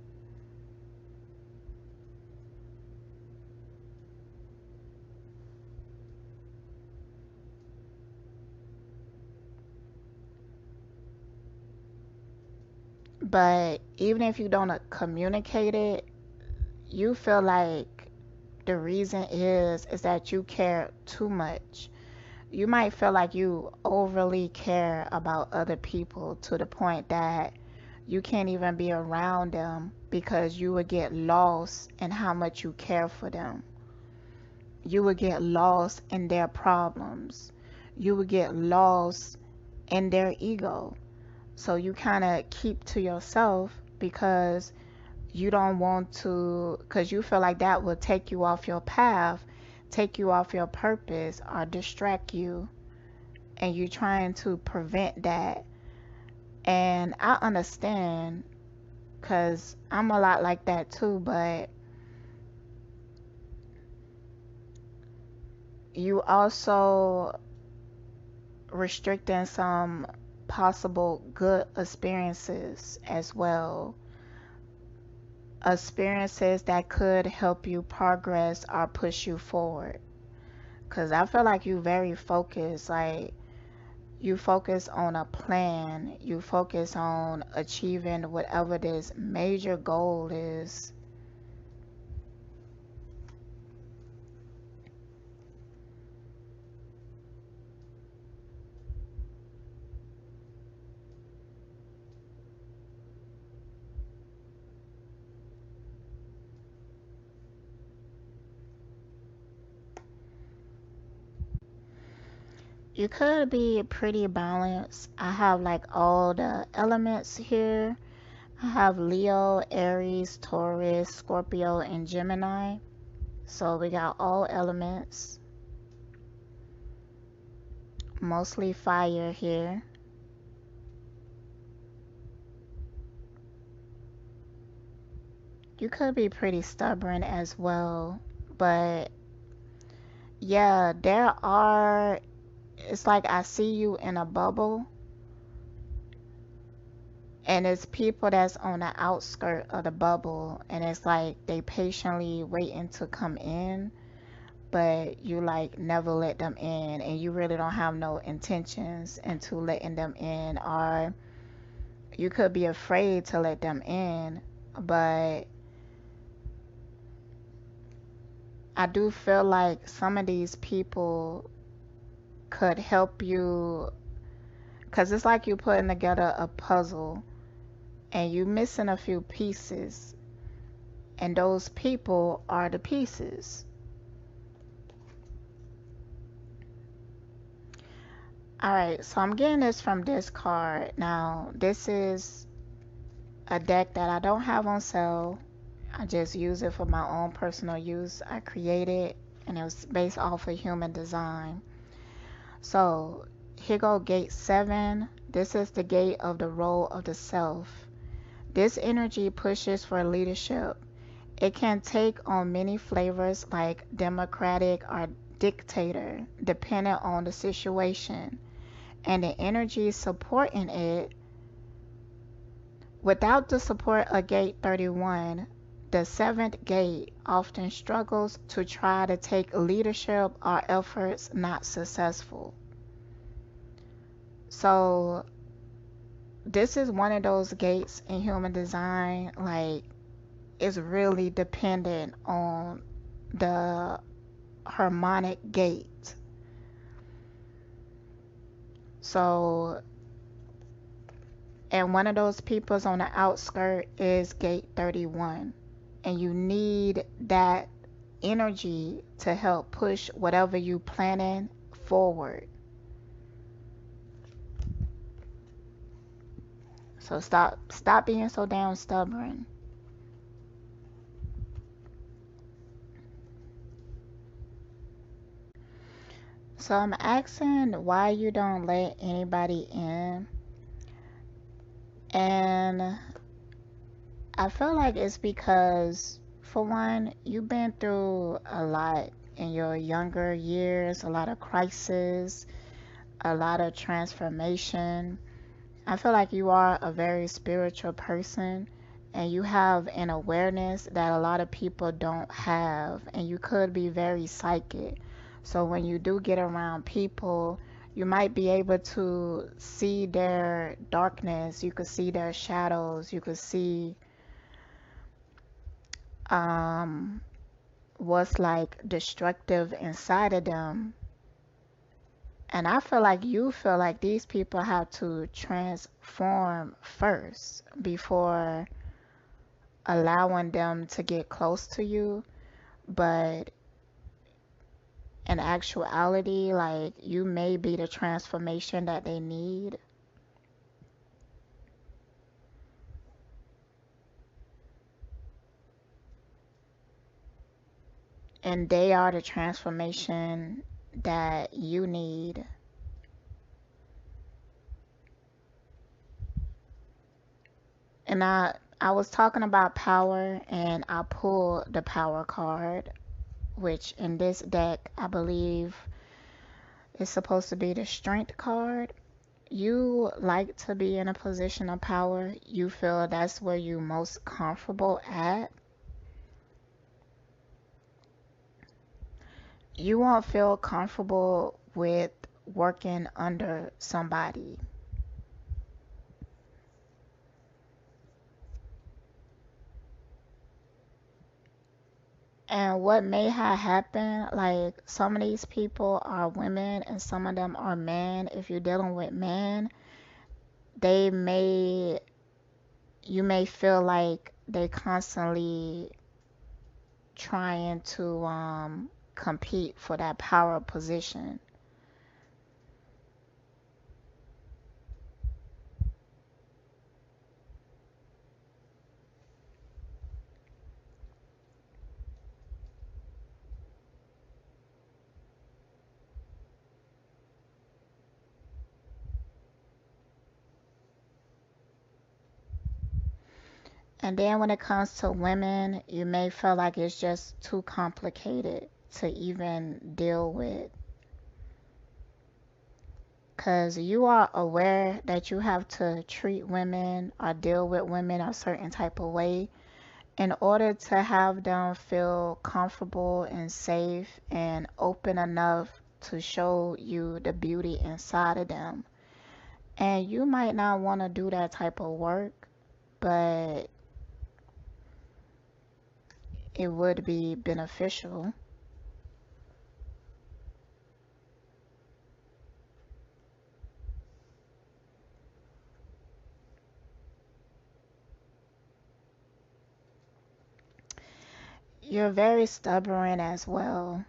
But even if you don't communicate it, you feel like the reason is that you care too much. You might feel like you overly care about other people to the point that you can't even be around them because you would get lost in how much you care for them. You would get lost in their problems. You would get lost in their ego. So you kind of keep to yourself because you don't want to, because you feel like that will take you off your path, take you off your purpose, or distract you. And you're trying to prevent that. And I understand because I'm a lot like that too, but you also restricting some possible good experiences as well. Experiences that could help you progress or push you forward. Because I feel like you very focused. Like, you focus on a plan, you focus on achieving whatever this major goal is. You could be pretty balanced. I have like all the elements here. I have Leo, Aries, Taurus, Scorpio, and Gemini. So we got all elements, mostly fire here. You could be pretty stubborn as well, but yeah, it's like I see you in a bubble, And it's people that's on the outskirt of the bubble, and it's like they patiently waiting to come in, but you like never let them in, and you really don't have no intentions into letting them in, or you could be afraid to let them in. But I do feel like some of these people could help you, because it's like you putting together a puzzle and you missing a few pieces, and those people are the pieces. All right, so I'm getting this from this card. Now, this is a deck that I don't have on sale. I just use it for my own personal use. I created, and it was based off of human design. So, here go gate 7. This is the gate of the role of the self. This energy pushes for leadership. It can take on many flavors like democratic or dictator, depending on the situation and the energy supporting it. Without the support of Gate 31, the seventh gate often struggles to try to take leadership or efforts not successful. So, this is one of those gates in human design, like, it's really dependent on the harmonic gate. So, and one of those peoples on the outskirt is gate 31. And you need that energy to help push whatever you planning forward. So stop being so damn stubborn. So I'm asking why you don't let anybody in. And I feel like it's because, for one, you've been through a lot in your younger years, a lot of crisis, a lot of transformation. I feel like you are a very spiritual person, and you have an awareness that a lot of people don't have, and you could be very psychic. So when you do get around people, you might be able to see their darkness, you could see their shadows, you could see um, what's like destructive inside of them. And I feel like you feel like these people have to transform first before allowing them to get close to you. But in actuality, like, you may be the transformation that they need. And they are the transformation that you need. And I was talking about power, and I pulled the power card, which in this deck I believe is supposed to be the strength card. You like to be in a position of power. You feel that's where you most comfortable at. You won't feel comfortable with working under somebody. And what may have happened, like, some of these people are women and some of them are men. If you're dealing with men, they may, you may feel like they constantly trying to compete for that power position. And then when it comes to women, you may feel like it's just too complicated to even deal with. because you are aware that you have to treat women or deal with women a certain type of way in order to have them feel comfortable and safe and open enough to show you the beauty inside of them. And you might not want to do that type of work, but it would be beneficial. You're very stubborn as well.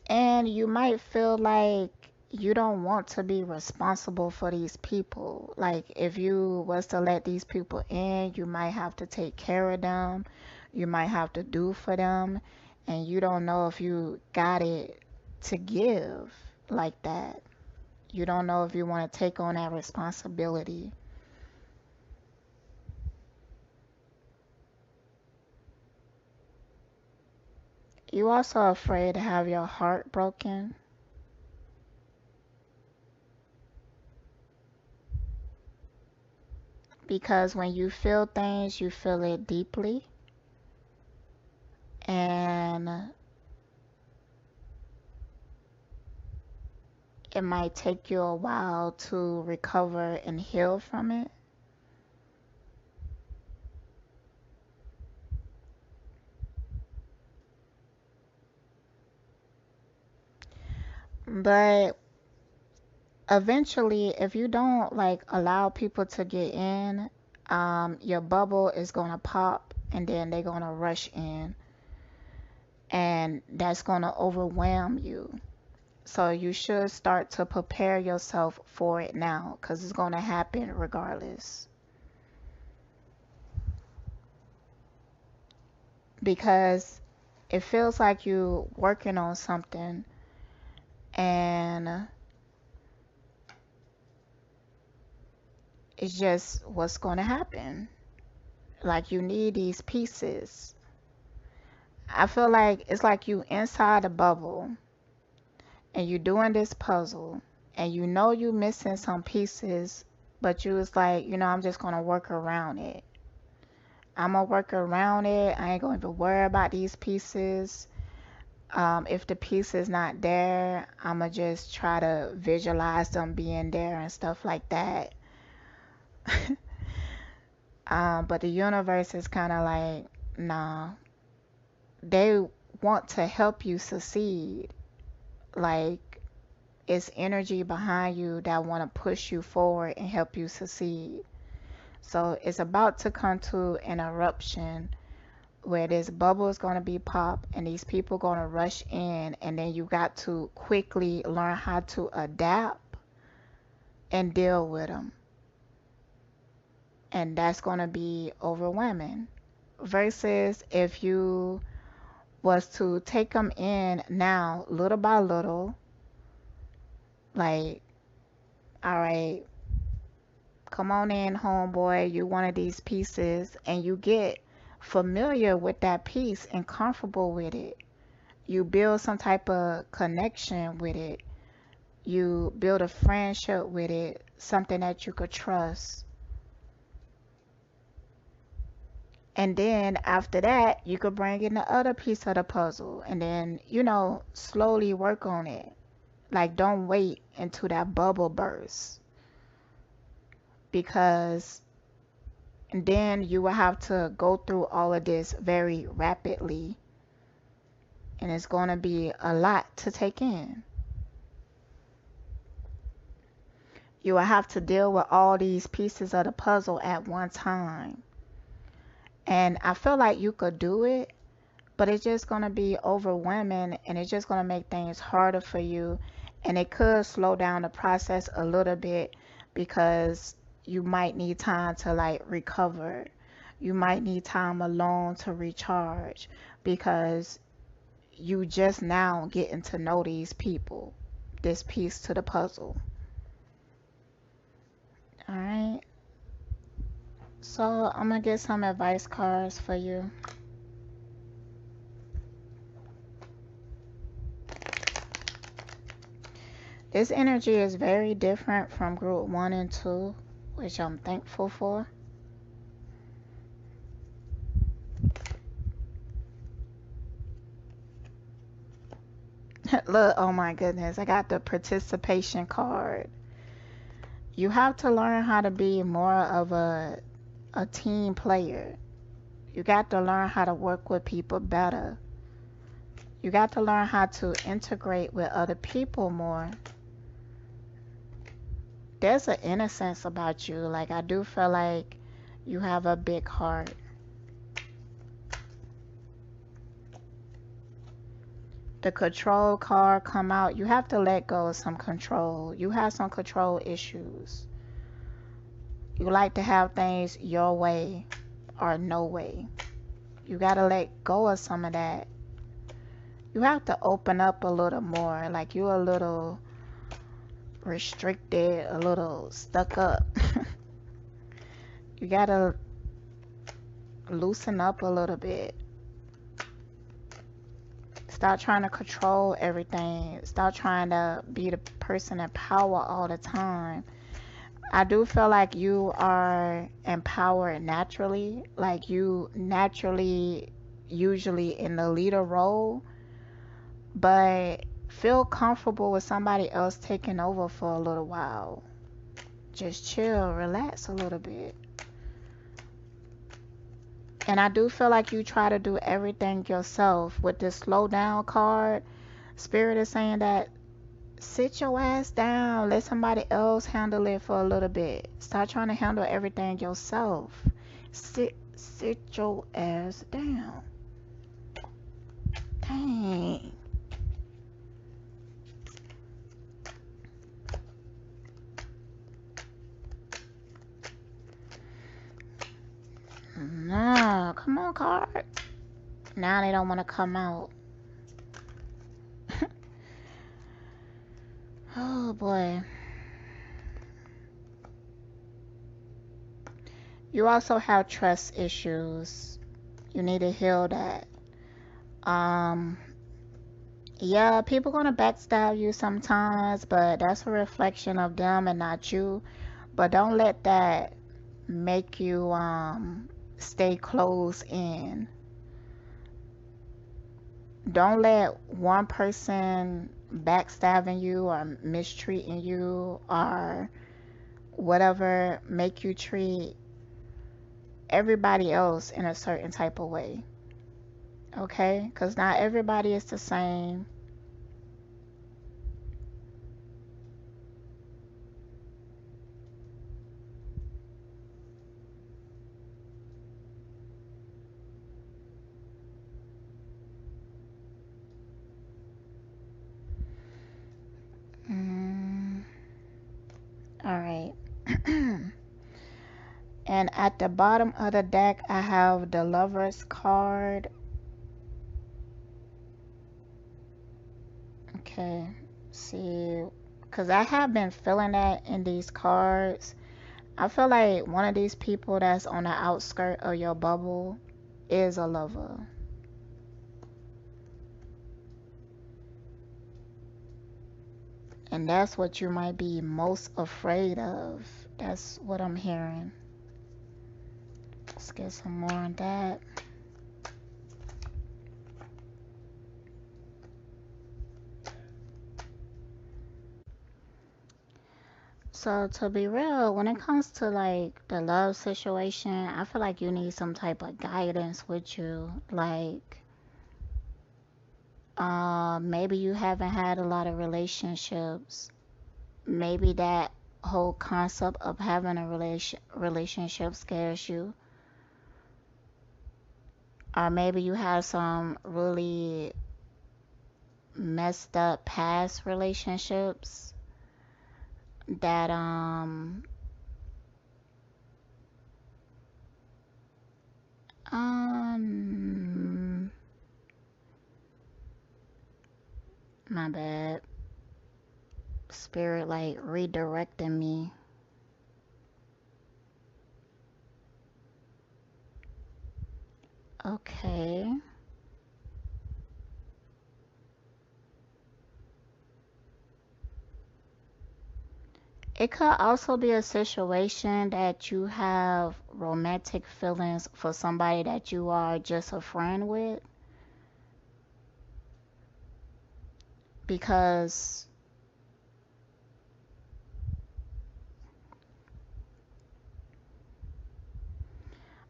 And you might feel like you don't want to be responsible for these people. Like if you was to let these people in, you might have to take care of them. You might have to do for them, and you don't know if you got it to give like that. You don't know if you want to take on that responsibility. You also afraid to have your heart broken because when you feel things, you feel it deeply, and it might take you a while to recover and heal from it. But eventually, if you don't like allow people to get in, your bubble is gonna pop and then they're gonna rush in, and that's gonna overwhelm you. So you should start to prepare yourself for it now because it's gonna happen regardless. Because it feels like you working on something and it's just what's going to happen. Like you need these pieces. I feel like it's like you inside a bubble and you doing this puzzle and you know you missing some pieces, but you was like, I'm just going to work around it. I'm going to work around it. I ain't going to worry about these pieces. If the piece is not there, I'm going to just try to visualize them being there and stuff like that. But the universe is kind of like, nah, they want to help you succeed. Like, it's energy behind you that want to push you forward and help you succeed. So it's about to come to an eruption where this bubble is going to be pop and these people going to rush in, and then you got to quickly learn how to adapt and deal with them. And that's going to be overwhelming. Versus if you was to take them in now, little by little, like, all right, come on in, homeboy, you one of these pieces, and you get familiar with that piece and comfortable with it. You build some type of connection with it. You build a friendship with it, something that you could trust. And then after that, you could bring in the other piece of the puzzle and then, slowly work on it. Like, don't wait until that bubble bursts because then you will have to go through all of this very rapidly and it's going to be a lot to take in. You will have to deal with all these pieces of the puzzle at one time. And I feel like you could do it, but it's just going to be overwhelming and it's just going to make things harder for you. And it could slow down the process a little bit because you might need time to like recover. You might need time alone to recharge because you just now getting to know these people, this piece to the puzzle. All right. So I'm gonna get some advice cards for you. This energy is very different from group 1 and 2, which I'm thankful for. Look, oh my goodness, I got the participation card. You have to learn how to be more of a team player. You got to learn how to work with people better. You got to learn how to integrate with other people more. There's an innocence about you. Like, I do feel like you have a big heart. The control card come out. You have to let go of some control. You have some control issues. You like to have things your way or no way. You got to let go of some of that. You have to open up a little more. Like, you're a little restricted, a little stuck up. You got to loosen up a little bit. Stop trying to control everything. Stop trying to be the person in power all the time. I do feel like you are empowered naturally. Like, you naturally, usually in the leader role, but feel comfortable with somebody else taking over for a little while. Just chill, relax a little bit. And I do feel like you try to do everything yourself. With this slow down card, Spirit is saying that sit your ass down. Let somebody else handle it for a little bit. Stop trying to handle everything yourself. Sit your ass down. Dang. No, come on, card. Now they don't want to come out. Oh boy. You also have trust issues. You need to heal that. Um, yeah, people gonna backstab you sometimes, but that's a reflection of them and not you. But don't let that make you stay closed in. Don't let one person backstabbing you or mistreating you or whatever make you treat everybody else in a certain type of way. Okay? Because not everybody is the same. Mm, all right. And at the bottom of the deck, I have the Lover's card. Okay. See, because I have been feeling that in these cards. I feel like one of these people that's on the outskirt of your bubble is a lover. And that's what you might be most afraid of. That's what I'm hearing. Let's get some more on that. So to be real, when it comes to like the love situation, I feel like you need some type of guidance with you. Like, maybe you haven't had a lot of relationships. Maybe that whole concept of having a relationship scares you. Or maybe you have some really messed up past relationships that um my bad. Spirit like redirecting me. Okay. It could also be a situation that you have romantic feelings for somebody that you are just a friend with, because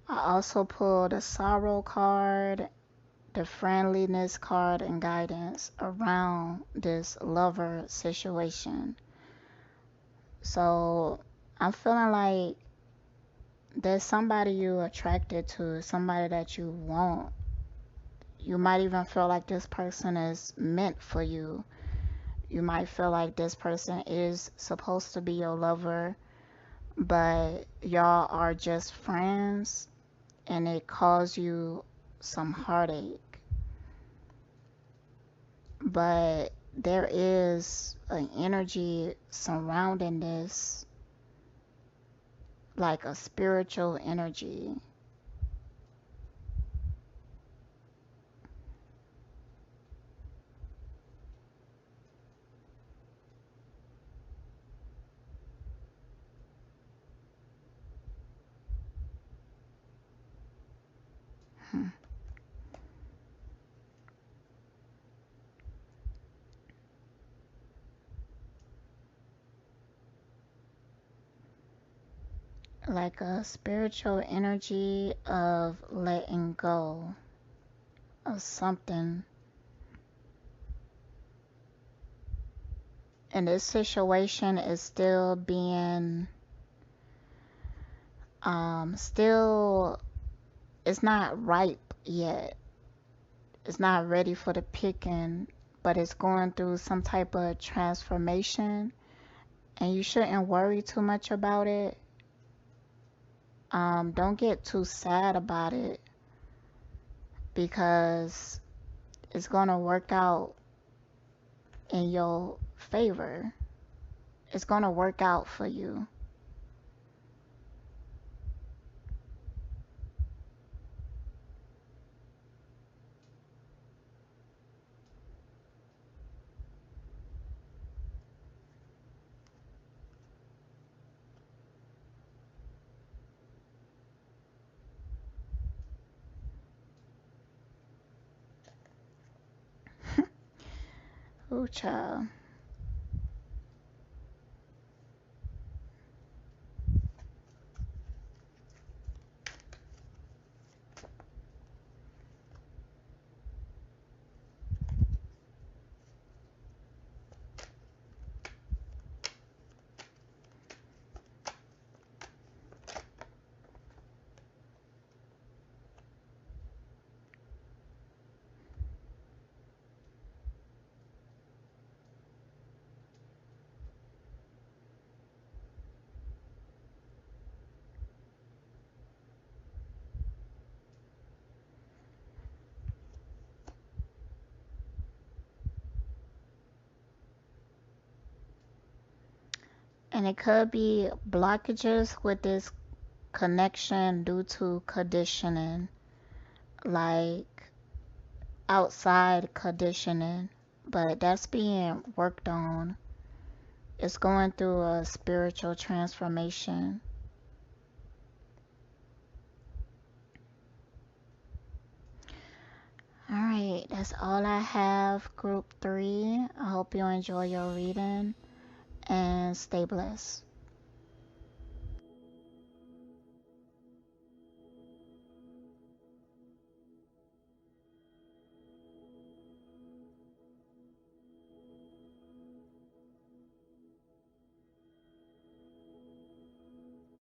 I also pulled a sorrow card, the friendliness card, and guidance around this lover situation. So I'm feeling like there's somebody you're attracted to, somebody that you want. You might even feel like this person is meant for you. You might feel like this person is supposed to be your lover, but y'all are just friends and it caused you some heartache. But there is an energy surrounding this, like a spiritual energy. Hmm. Like a spiritual energy of letting go of something. And this situation is still being, still, it's not ripe yet. It's not ready for the picking, but it's going through some type of transformation, and you shouldn't worry too much about it. Don't get too sad about it because it's going to work out in your favor. It's going to work out for you. Ooh, child. And it could be blockages with this connection due to conditioning, like outside conditioning, but that's being worked on. It's going through a spiritual transformation. All right, that's all I have, group 3. I hope you enjoy your reading and stay blessed.